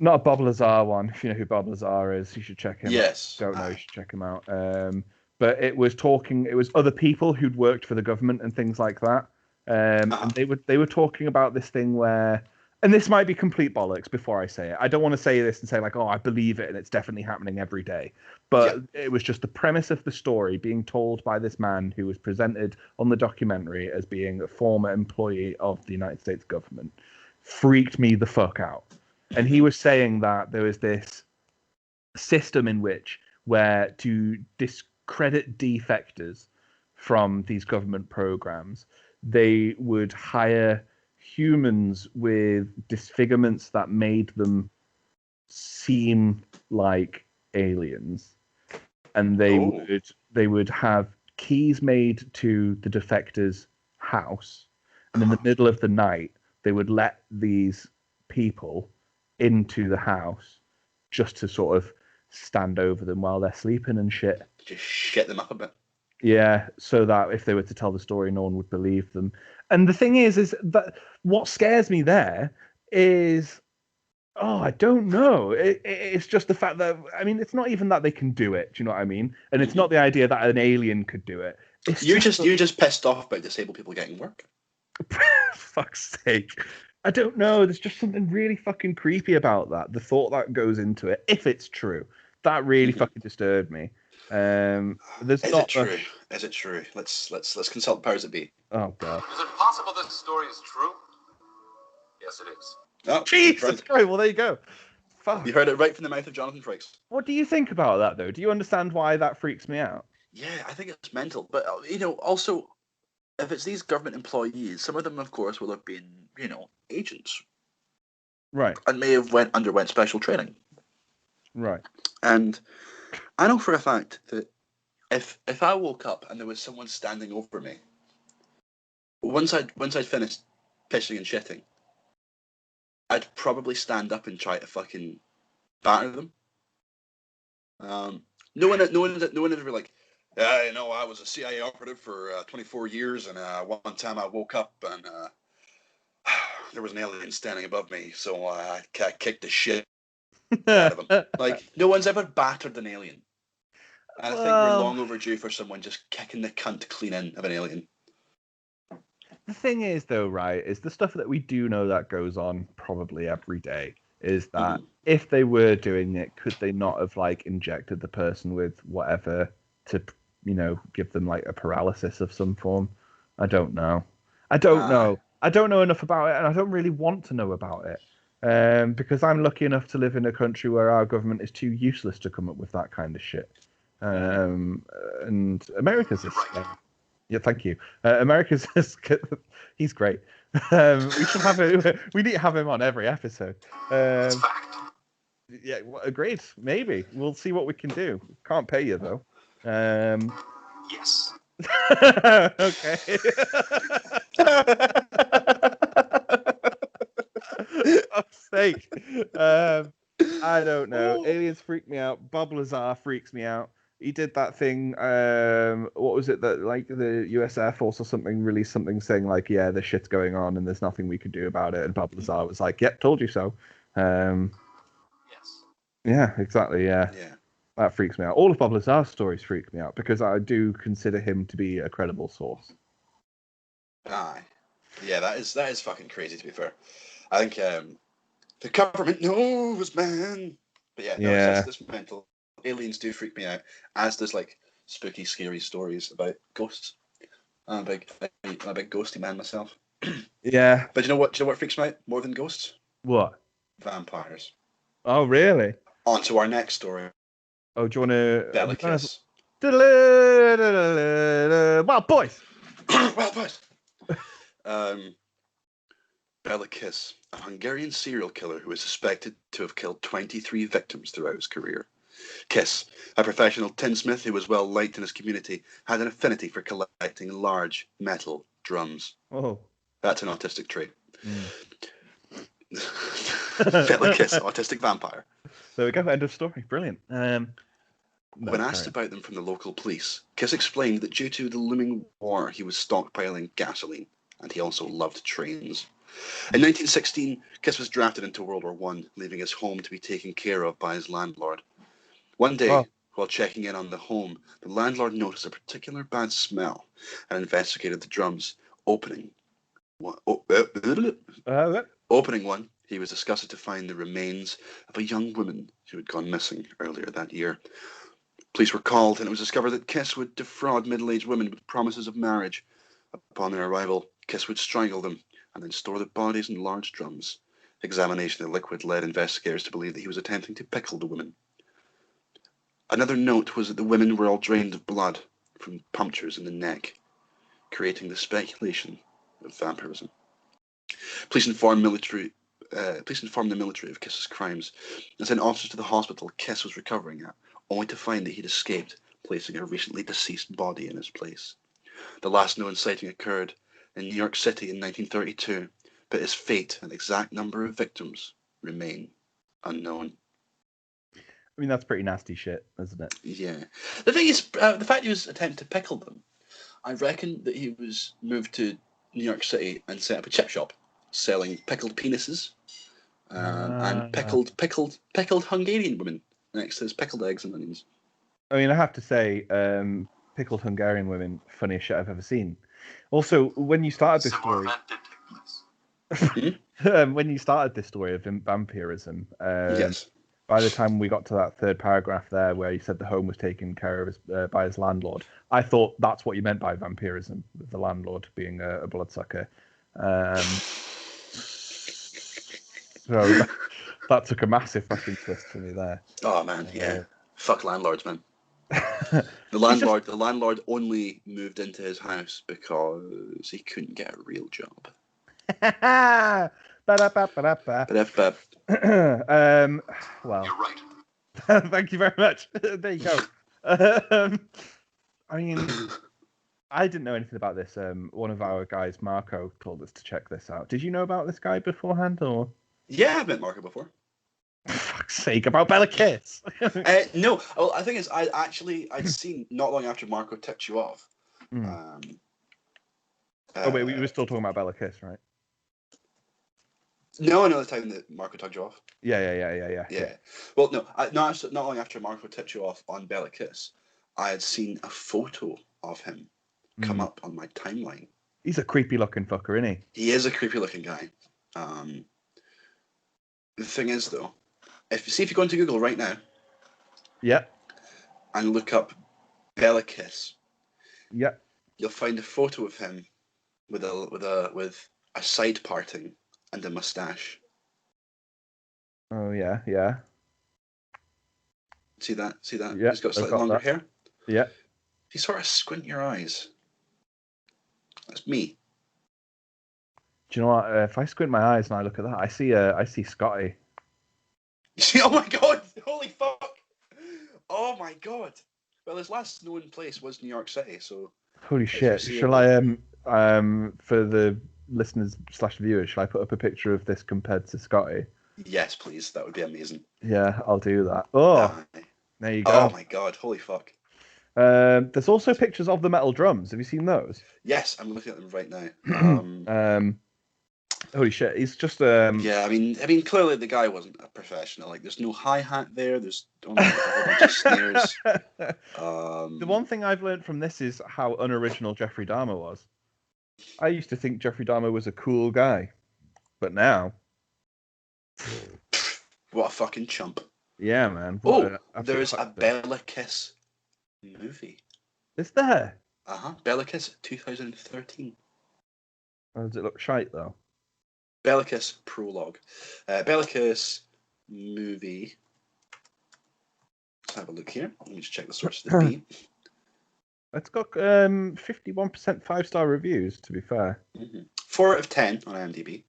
not a Bob Lazar one. If you know who Bob Lazar is, you should check him out. Yes. Don't know, you should check him out. But it was other people who'd worked for the government and things like that. And they were talking about this thing where, and this might be complete bollocks before I say it. I don't want to say this and say like, oh, I believe it and it's definitely happening every day. But it was just the premise of the story being told by this man who was presented on the documentary as being a former employee of the United States government. Freaked me the fuck out. And he was saying that there was this system in which where to discredit defectors from these government programs, they would hire humans with disfigurements that made them seem like aliens, and they would have keys made to the defector's house, and in the middle of the night they would let these people into the house just to sort of stand over them while they're sleeping and shit. Just shit them up a bit. Yeah, so that if they were to tell the story, no one would believe them. And the thing is that what scares me there is, I don't know. It's just the fact that, I mean, it's not even that they can do it. Do you know what I mean? And it's not the idea that an alien could do it. You're just pissed off about disabled people getting work. Fuck's sake. I don't know. There's just something really fucking creepy about that. The thought that goes into it, if it's true, that really fucking disturbed me. Is it true? Let's consult the powers that be. Oh god. Is it possible this story is true? Yes, it is. Oh, Jesus Christ! Well, there you go. Fuck. You heard it right from the mouth of Jonathan Frakes. What do you think about that, though? Do you understand why that freaks me out? Yeah, I think it's mental. But also, if it's these government employees, some of them, of course, will have been, agents, right, and may have underwent special training, right. And I know for a fact that if I woke up and there was someone standing over me, once I'd finished pissing and shitting, I'd probably stand up and try to fucking batter them. No one ever like, I was a CIA operative for 24 years, and one time I woke up and there was an alien standing above me, so I kicked the shit out of him. Like, no one's ever battered an alien. And I think we're long overdue for someone just kicking the cunt clean in of an alien. The thing is, though, right, is the stuff that we do know that goes on probably every day is that if they were doing it, could they not have, like, injected the person with whatever to, give them, like, a paralysis of some form? I don't know. I don't know enough about it, and I don't really want to know about it. Because I'm lucky enough to live in a country where our government is too useless to come up with that kind of shit. And America's is... Yeah, thank you. America's... he's great. We should have him. We need to have him on every episode. It's fact. Yeah, agreed. Maybe we'll see what we can do. Can't pay you though. Yes. Okay. Fuck's sake. I don't know. Aliens freak me out. Bob Lazar freaks me out. He did that thing. What was it that like the U.S. Air Force or something released something saying like, yeah, this shit's going on and there's nothing we can do about it. And Bob Lazar was like, yep, told you so. Yes. Yeah, exactly. Yeah. Yeah. That freaks me out. All of Bob Lazar's stories freak me out because I do consider him to be a credible source. Aye. Yeah, that is fucking crazy, to be fair. I think the government knows, man. But yeah, no, Yeah. it's mental. Aliens do freak me out, as does like spooky, scary stories about ghosts. I'm a big ghosty man myself. Yeah. But do you know what freaks me out more than ghosts? What? Vampires. Oh, really? On to our next story. Oh, do you want to... Bella Kiss. Well, boys! Well, boys! Bella Kiss, a Hungarian serial killer who is suspected to have killed 23 victims throughout his career. Kiss, a professional tinsmith who was well liked in his community, had an affinity for collecting large metal drums. Oh. That's an autistic trait. Bella Kiss, autistic vampire. There we go, end of story. Brilliant. When asked about them from the local police, Kiss explained that due to the looming war, he was stockpiling gasoline, and he also loved trains. In 1916, Kiss was drafted into World War I, leaving his home to be taken care of by his landlord. One day, while checking in on the home, the landlord noticed a particular bad smell and investigated the drums. Opening one, he was disgusted to find the remains of a young woman who had gone missing earlier that year. Police were called, and it was discovered that Kiss would defraud middle-aged women with promises of marriage. Upon their arrival, Kiss would strangle them and then store the bodies in large drums. Examination of the liquid led investigators to believe that he was attempting to pickle the women. Another note was that the women were all drained of blood from punctures in the neck, creating the speculation of vampirism. Police informed the military of Kiss's crimes and sent officers to the hospital Kiss was recovering at, only to find that he'd escaped, placing a recently deceased body in his place. The last known sighting occurred in New York City in 1932, but his fate and exact number of victims remain unknown. I mean, that's pretty nasty shit, isn't it? Yeah. The thing is, the fact he was attempting to pickle them, I reckon that he was moved to New York City and set up a chip shop selling pickled penises and pickled Hungarian women next to his pickled eggs and onions. I mean, I have to say, pickled Hungarian women, funniest shit I've ever seen. Also, when you started this story, when you started this story of vampirism, yes. By the time we got to that third paragraph there, where you said the home was taken care of by his landlord, I thought that's what you meant by vampirism, the landlord being a bloodsucker. So that took a massive fucking twist for me there. Oh man, yeah. Fuck landlords, man. The landlord only moved into his house because he couldn't get a real job. Well, you're right. Thank you very much. There you go. I mean, I didn't know anything about this. One of our guys, Marco, told us to check this out. Did you know about this guy beforehand, or? Yeah, I've met Marco before. For fuck's sake, about Bella Kiss. No, well, I think I'd seen not long after Marco tipped you off. Oh wait, we were still talking about Bella Kiss, right? No, another time that Marco tugged you off. Yeah. Well, no, not long after Marco tipped you off on Bella Kiss, I had seen a photo of him come up on my timeline. He's a creepy looking fucker, isn't he? He is a creepy looking guy. The thing is, though, if you go into Google right now, and look up Bella Kiss, you'll find a photo of him with a side parting and a mustache. Oh yeah. See that? Yeah, he's got slightly longer hair. Yeah. If you sort of squint your eyes, that's me. Do you know what? If I squint my eyes and I look at that, I see Scotty. Oh my god! Holy fuck! Oh my god! Well, his last known place was New York City, so. Holy shit! Shall I for the listeners / viewers, shall I put up a picture of this compared to Scotty? Yes, please. That would be amazing. Yeah, I'll do that. Oh, there you go. Oh my god! Holy fuck! There's also pictures of the metal drums. Have you seen those? Yes, I'm looking at them right now. Holy shit! He's just Yeah, I mean, clearly the guy wasn't a professional. Like, there's no hi hat there. There's only a whole bunch of snares. The one thing I've learned from this is how unoriginal Jeffrey Dahmer was. I used to think Jeffrey Dahmer was a cool guy, but now, what a fucking chump! Yeah, man. There's a Bella Kiss movie. Is there? Bella Kiss 2013. Or does it look shite though? Bella Kiss prologue. Bella Kiss movie. Let's have a look here. Let me just check the source of the beat. It's got 51% 5-star reviews, to be fair. 4 out of 10 on IMDb.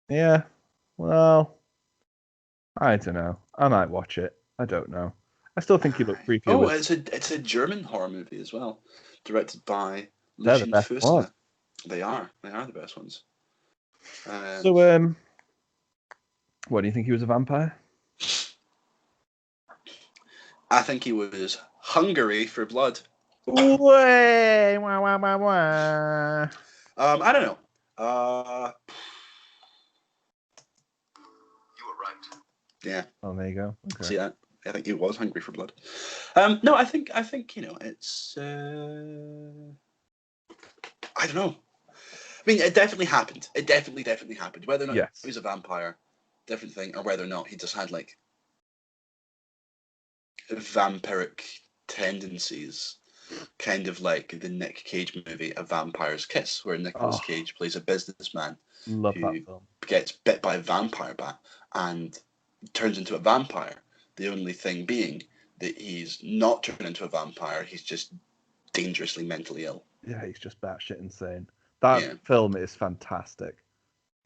Yeah. Well, I don't know. I might watch it. I don't know. I still think he looked creepy. Oh, it's a German horror movie as well, directed by Lucien They're the best ones. They are the best ones. So, what do you think he was a vampire? I think he was hungry for blood. Way, wah, wah, wah, wah. I don't know. You were right. Yeah. Oh, there you go. Okay. See that? I think he was hungry for blood. No, I think it's. I don't know. I mean, it definitely happened. It definitely happened. Whether or not he was a vampire, different thing, or whether or not he just had like vampiric tendencies, kind of like the Nick Cage movie A Vampire's Kiss, where Nicolas Cage plays a businessman Love who that film. gets bit by a vampire bat and turns into a vampire. The only thing being that he's not turned into a vampire, he's just dangerously mentally ill. Yeah, he's just batshit insane. That film is fantastic.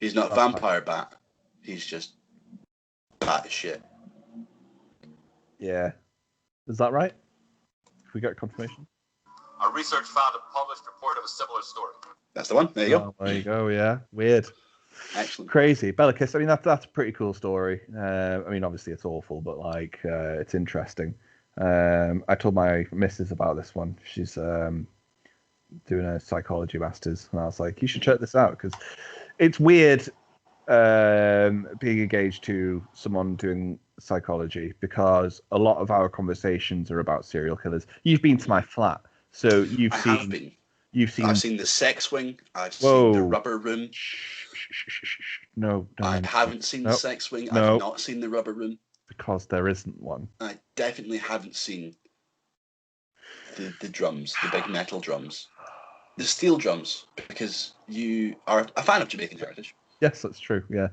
He's not a vampire bat. He's just batshit. Yeah. Is that right? Have we got confirmation? Our research found a published report of a similar story. That's the one. There you go. There you go, yeah. Weird. Excellent. Crazy. Bella Kiss. I mean, that's a pretty cool story. I mean, obviously it's awful, but like, it's interesting. I told my missus about this one. She's doing a psychology master's, and I was like, you should check this out, because it's weird being engaged to someone doing psychology, because a lot of our conversations are about serial killers. You've been to my flat, so I've seen the sex wing. I've seen the rubber room. No, I haven't seen the sex wing. I've not seen the rubber room, because there isn't one. I definitely haven't seen the drums, the big metal drums, the steel drums, because you are a fan of Jamaican heritage. Yes, that's true. Yeah.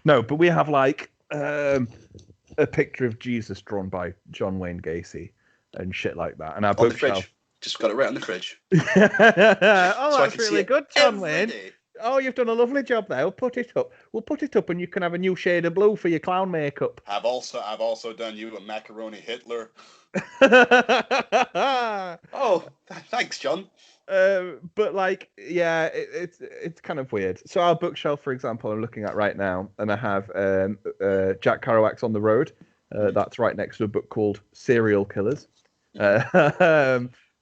No, but we have like a picture of Jesus drawn by John Wayne Gacy and shit like that, and our on bookshelf. The fridge. Just got it right on the fridge. That's really good, John Wayne. Day. Oh, you've done a lovely job there. We'll put it up. And you can have a new shade of blue for your clown makeup. I've also done you a macaroni Hitler. Oh, thanks, John. But like, yeah, it's kind of weird. So our bookshelf, for example, I'm looking at right now, and I have Jack Kerouac's On the Road. That's right next to a book called Serial Killers.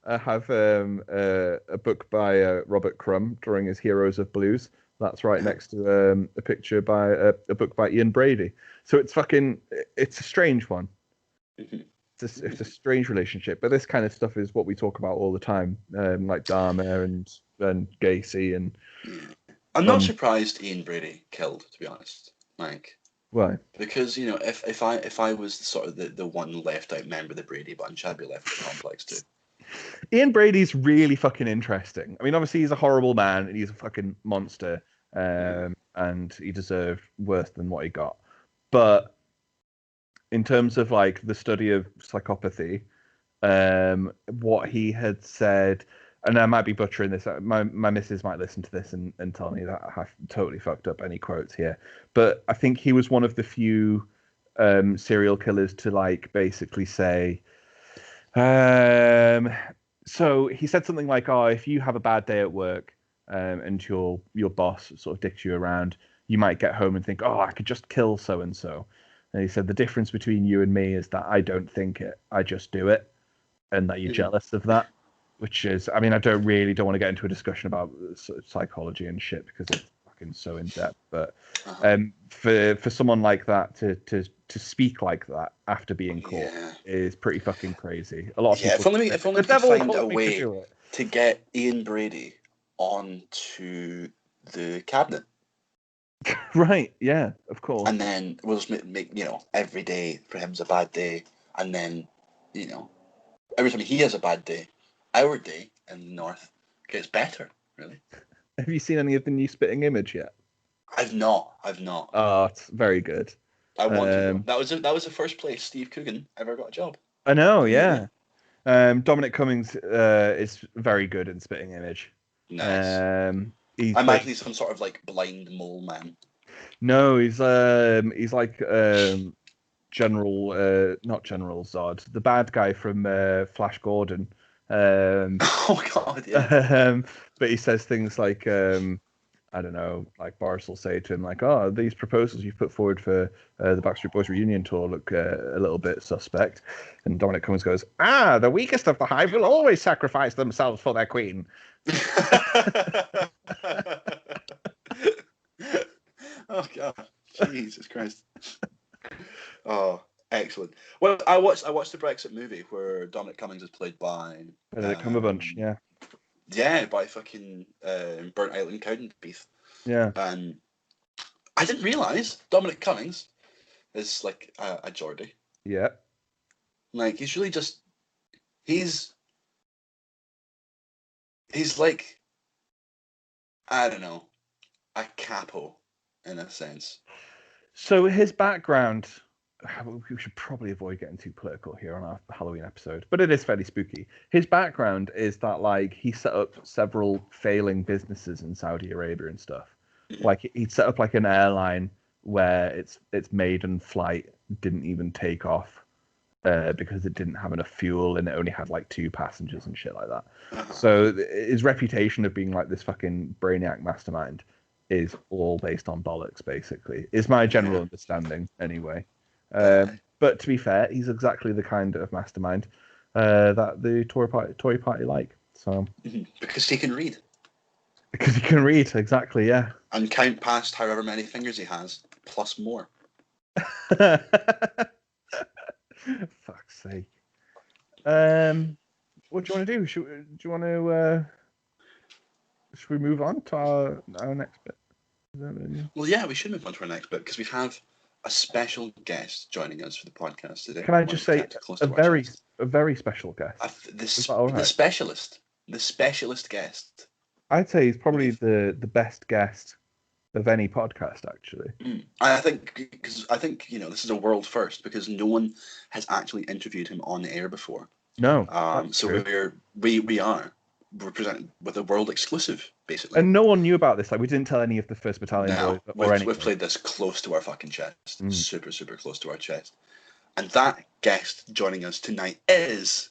I have a book by Robert Crumb drawing his Heroes of Blues. That's right next to a picture by a book by Ian Brady. So it's a strange one. It's a strange relationship. But this kind of stuff is what we talk about all the time, like Dahmer and Gacy and. I'm not surprised Ian Brady killed, to be honest. Like. Why? Because if I was sort of the one left out member of the Brady bunch, I'd be left with the complex too. Ian Brady's really fucking interesting. I mean, obviously he's a horrible man and he's a fucking monster, and he deserved worse than what he got. But in terms of like the study of psychopathy, what he had said and I might be butchering this. My missus might listen to this and tell me that I've totally fucked up any quotes here. But I think he was one of the few serial killers to like basically say. So he said something like, "Oh, if you have a bad day at work, and your boss sort of dicks you around, you might get home and think, oh, I could just kill so and so." And he said the difference between you and me is that I don't think it, I just do it, and that you're jealous of that. Which is, I mean, I don't want to get into a discussion about sort of psychology and shit because it's fucking so in depth. But for someone like that to speak like that after being caught is pretty fucking crazy. A lot of people. If only we could find a way to get Ian Brady onto the cabinet. Right. Yeah. Of course. And then we'll just make every day for him's a bad day, and then every time he has a bad day, our day in the north gets better. Really. Have you seen any of the new Spitting Image yet? I've not. Oh, it's very good. I want to. That was the first place Steve Coogan ever got a job. I know. Yeah. Dominic Cummings is very good in Spitting Image. Nice. I imagine he's some sort of like blind mole man. No, he's like General, not General Zod, the bad guy from Flash Gordon. Oh God, yeah. But he says things like, I don't know, like Boris will say to him, like, "Oh, these proposals you've put forward for the Backstreet Boys reunion tour look a little bit suspect." And Dominic Cummings goes, "Ah, the weakest of the hive will always sacrifice themselves for their queen." Oh God, Jesus Christ! Oh, excellent. Well, I watched the Brexit movie where Dominic Cummings is played by Benedict Cumberbatch, yeah. Yeah, by fucking Burnt Island Cowdenbeath. Yeah. And I didn't realise Dominic Cummings is like a Geordie. Yeah. Like he's really just he's like, I don't know, a capo in a sense. So his background, we should probably avoid getting too political here on our Halloween episode, but it is fairly spooky. His background is that like he set up several failing businesses in Saudi Arabia and stuff. Like he set up like an airline where its maiden flight didn't even take off because it didn't have enough fuel and it only had like 2 passengers and shit like that. So his reputation of being like this fucking brainiac mastermind is all based on bollocks, basically. Is my general understanding, anyway. But to be fair, he's exactly the kind of mastermind that the Tory party like. So because he can read. Because he can read, exactly, yeah. And count past however many fingers he has, plus more. Fuck's sake. What do you want to do? Should we move on to our next bit? Well, yeah, we should move on to our next bit because we have a special guest joining us for the podcast today. Can I just say a very special guest? The specialist guest. I'd say he's probably the best guest of any podcast, actually. I think this is a world first because no one has actually interviewed him on air before. No. So we're presented with a world exclusive, basically. And no one knew about this. Like, we didn't tell any of the First Battalion boys or anything. We've played this close to our fucking chest. Super, super close to our chest. And that guest joining us tonight is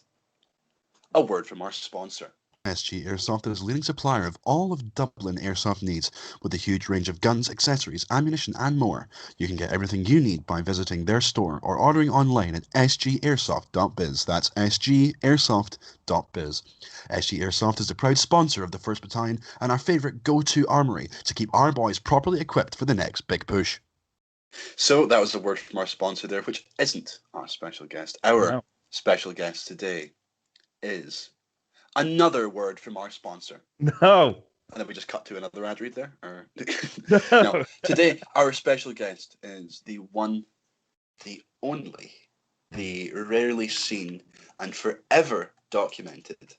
a word from our sponsor. SG Airsoft is a leading supplier of all of Dublin airsoft needs, with a huge range of guns, accessories, ammunition and more. You can get everything you need by visiting their store or ordering online at sgairsoft.biz. That's sgairsoft.biz. SG Airsoft is a proud sponsor of the 1st Battalion and our favourite go-to armoury to keep our boys properly equipped for the next big push. So that was the word from our sponsor there, which isn't our special guest. Our special guest today is another word from our sponsor. No. And then we just cut to another ad read there? Or... No. Today, our special guest is the one, the only, the rarely seen, and forever documented.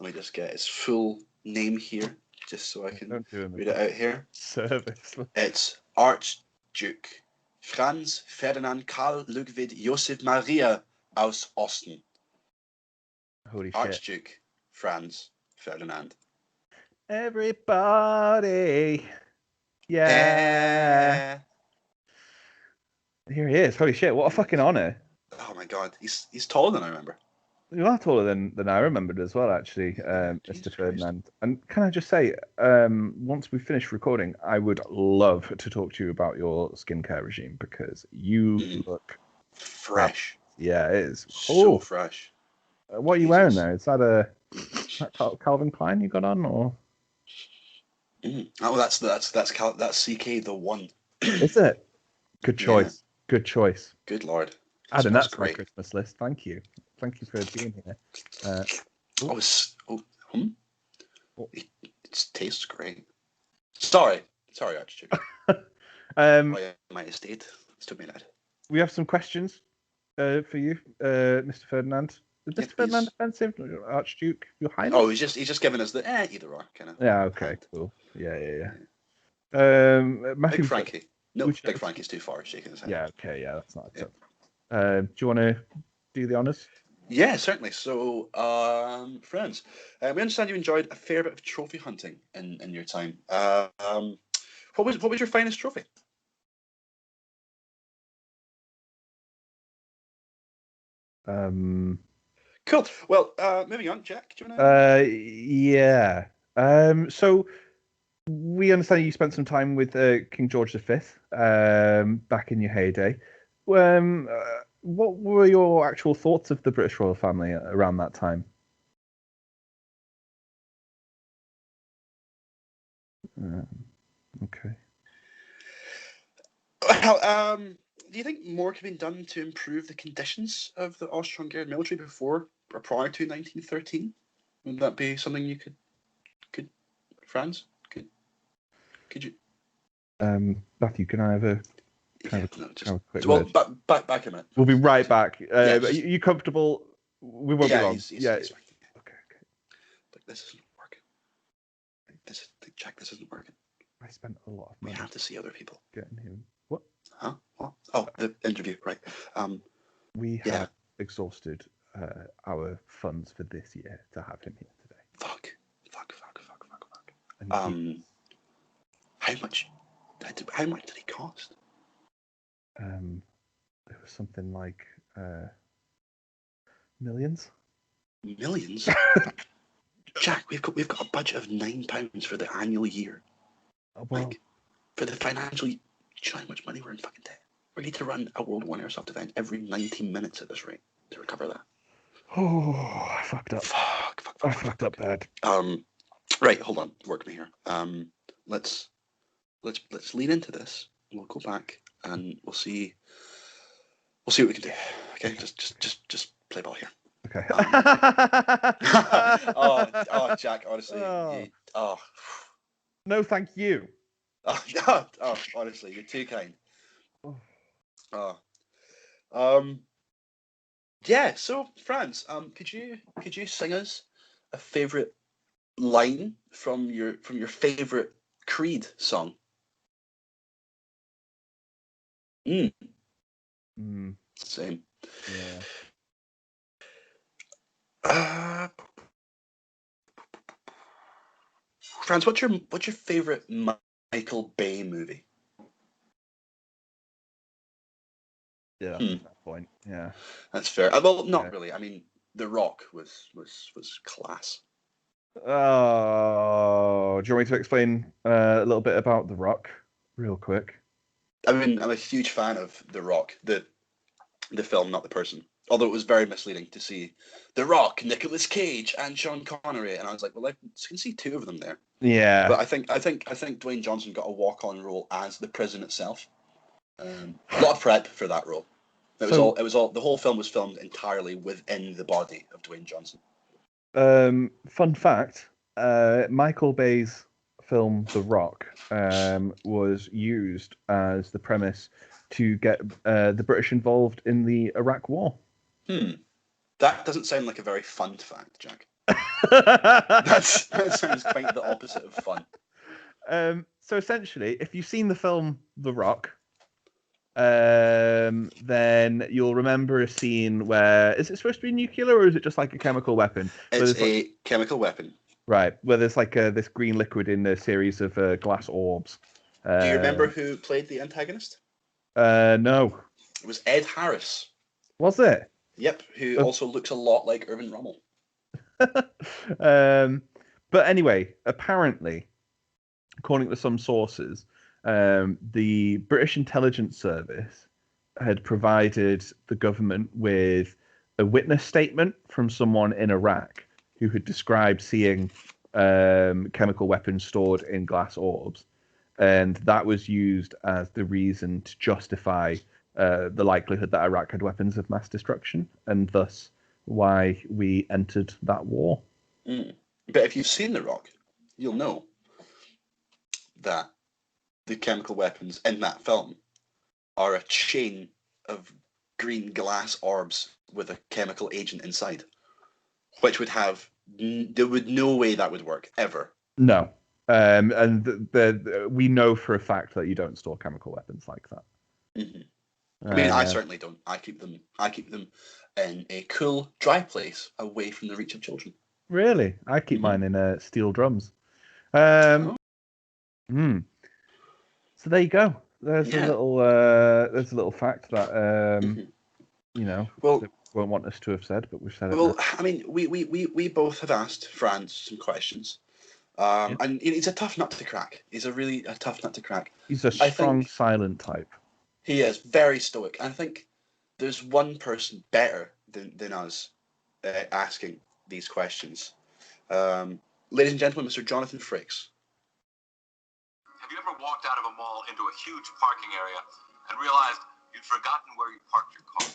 Let me just get his full name here, just so I can read it out here. Service. It's Archduke Franz Ferdinand Karl Ludwig Josef Maria aus Osten. Holy shit. Archduke Franz Ferdinand. Everybody. Yeah. Here he is. Holy shit, what a fucking honor. Oh my god, he's taller than I remember. You are taller than I remembered as well, actually, Mr. Jesus Ferdinand. And can I just say, once we finish recording, I would love to talk to you about your skincare regime because you look fresh. Yeah, it is. So fresh. What are you wearing there? Is that Calvin Klein you got on, or? Oh, that's CK the one. Is it? Good choice. Yeah. Good choice. Good lord. Adding that to my Christmas list. Thank you. Thank you for being here. It tastes great. Sorry, Archduke. My estate. It's to me lad. We have some questions for you, Mr. Ferdinand. Is Mr. Ferdinand offensive, Archduke, Your Highness? Oh, he's just giving us the either or kind of. Yeah. Okay. Cool. Yeah. Big Frankie. No, Big Frankie's too far. Shaking his head. Yeah. Okay. Yeah, that's not acceptable. Do you want to do the honours? Yeah, certainly. So, friends, we understand you enjoyed a fair bit of trophy hunting in your time. What was your finest trophy? Cool. Well, moving on, Jack. Do you want to? Yeah. So we understand you spent some time with King George V back in your heyday. What were your actual thoughts of the British royal family around that time? Okay. Well, do you think more could be done to improve the conditions of the Austro-Hungarian military before or prior to 1913? Would that be something you could Franz? Could you? Matthew, can I have a quick well, back a minute. We'll be right back. Are you comfortable? We won't be long. He's right. Okay. But this isn't working. Jack, this isn't working. I spent a lot of money. We have to see other people. Getting him. What? Huh? What? Oh, the interview, right. We have exhausted our funds for this year to have him here today. Fuck. How much did he cost? It was something like millions. Millions? Jack, we've got a budget of £9 for the annual year. For the financial year. Do you know how much money we're in fucking debt? We need to run a World War airsoft event every 19 minutes at this rate to recover that. Oh, I fucked up. I fucked up bad. Right, hold on. Work me here. Let's lean into this. We'll go back and we'll see what we can do. Okay, just play ball here. Okay. Oh, Jack, honestly, No, thank you. Oh, honestly, you're too kind. Yeah. So, Franz, could you sing us a favorite line from your favorite Creed song? Same. Yeah. Franz, what's your favorite Michael Bay movie? Yeah, that's that point. Yeah, that's fair. Well, not really. I mean, The Rock was class. Oh, do you want me to explain a little bit about The Rock, real quick? I mean, I'm a huge fan of The Rock, the film, not the person. Although it was very misleading to see The Rock, Nicolas Cage, and Sean Connery, and I was like, well, I can see two of them there. Yeah. But I think Dwayne Johnson got a walk-on role as the prison itself. A lot of prep for that role. It was all. The whole film was filmed entirely within the body of Dwayne Johnson. Fun fact: Michael Bay's film The Rock was used as the premise to get the British involved in the Iraq War. That doesn't sound like a very fun fact, Jack. That sounds quite the opposite of fun. So essentially, if you've seen the film The Rock, then you'll remember a scene where, is it supposed to be nuclear or is it just like a chemical weapon? It's a chemical weapon. Right, where there's like this green liquid in a series of glass orbs. Do you remember who played the antagonist? No. It was Ed Harris. Was it? Yep, who also looks a lot like Irvin Rommel. But anyway, apparently, according to some sources, the British intelligence service had provided the government with a witness statement from someone in Iraq who had described seeing chemical weapons stored in glass orbs. And that was used as the reason to justify the likelihood that Iraq had weapons of mass destruction, and thus why we entered that war. Mm. But if you've seen The Rock, you'll know that the chemical weapons in that film are a chain of green glass orbs with a chemical agent inside, which would have there would no way that would work ever. No, and we know for a fact that you don't store chemical weapons like that. Mm-hmm. I mean, I certainly don't. I keep them in a cool, dry place away from the reach of children. Really, I keep mine in steel drums. So there you go. There's a little fact that you know, well, they won't want us to have said, but we've said it. Well, I mean, we both have asked Franz some questions, and he's a tough nut to crack. He's a tough nut to crack. He's a strong, silent type. He is very stoic. I think there's one person better than us asking these questions. Ladies and gentlemen, Mr. Jonathan Frakes. Have you ever walked out of a mall into a huge parking area and realized you'd forgotten where you parked your car?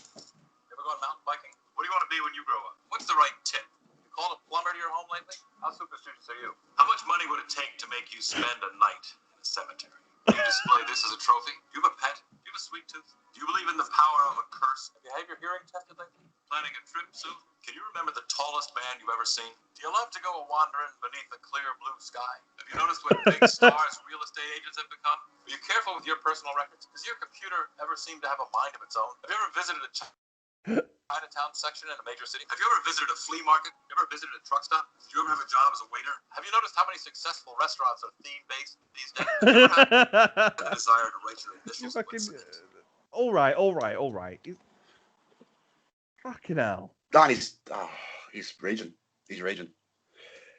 Ever gone mountain biking? What do you want to be when you grow up? What's the right tip? You call a plumber to your home lately? How superstitious are you? How much money would it take to make you spend a night in a cemetery? Do you display this as a trophy? Do you have a pet? Do you have a sweet tooth? Do you believe in the power of a curse? Have you had your hearing tested lately? Planning a trip soon? Can you remember the tallest man you've ever seen? Do you love to go a-wandering beneath a clear blue sky? Have you noticed what big stars real estate agents have become? Are you careful with your personal records? Does your computer ever seem to have a mind of its own? Have you ever visited a Chinatown section in a major city? Have you ever visited a flea market? Have you ever visited a truck stop? Do you ever have a job as a waiter? Have you noticed how many successful restaurants are theme-based these days? Have you ever had the desire to write your initials? All right. Fucking hell. Dan, he's raging. He's raging.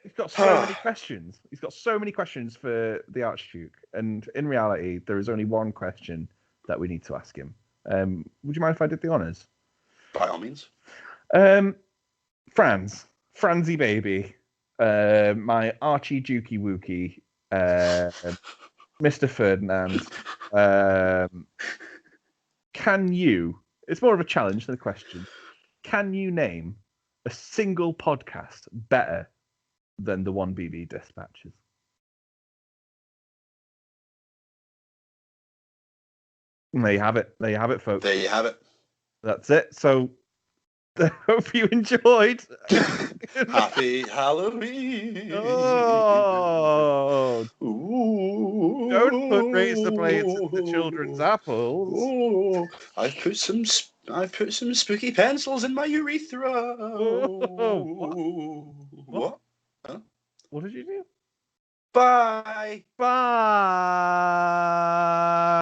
He's got so many questions. He's got so many questions for the Archduke, and in reality, there is only one question that we need to ask him. Would you mind if I did the honours? By all means. Franzy baby, my Archie Dukey Wookie, Mr. Ferdinand. Can you? It's more of a challenge than a question. Can you name a single podcast better than the 1BB Despatches? And there you have it. There you have it, folks. There you have it. That's it. So, I hope you enjoyed. Happy Halloween. Oh. Ooh. Don't put razor blades in the children's apples. Ooh. I've put some spooky pencils in my urethra. Oh. What? Huh? What did you do? Bye. Bye.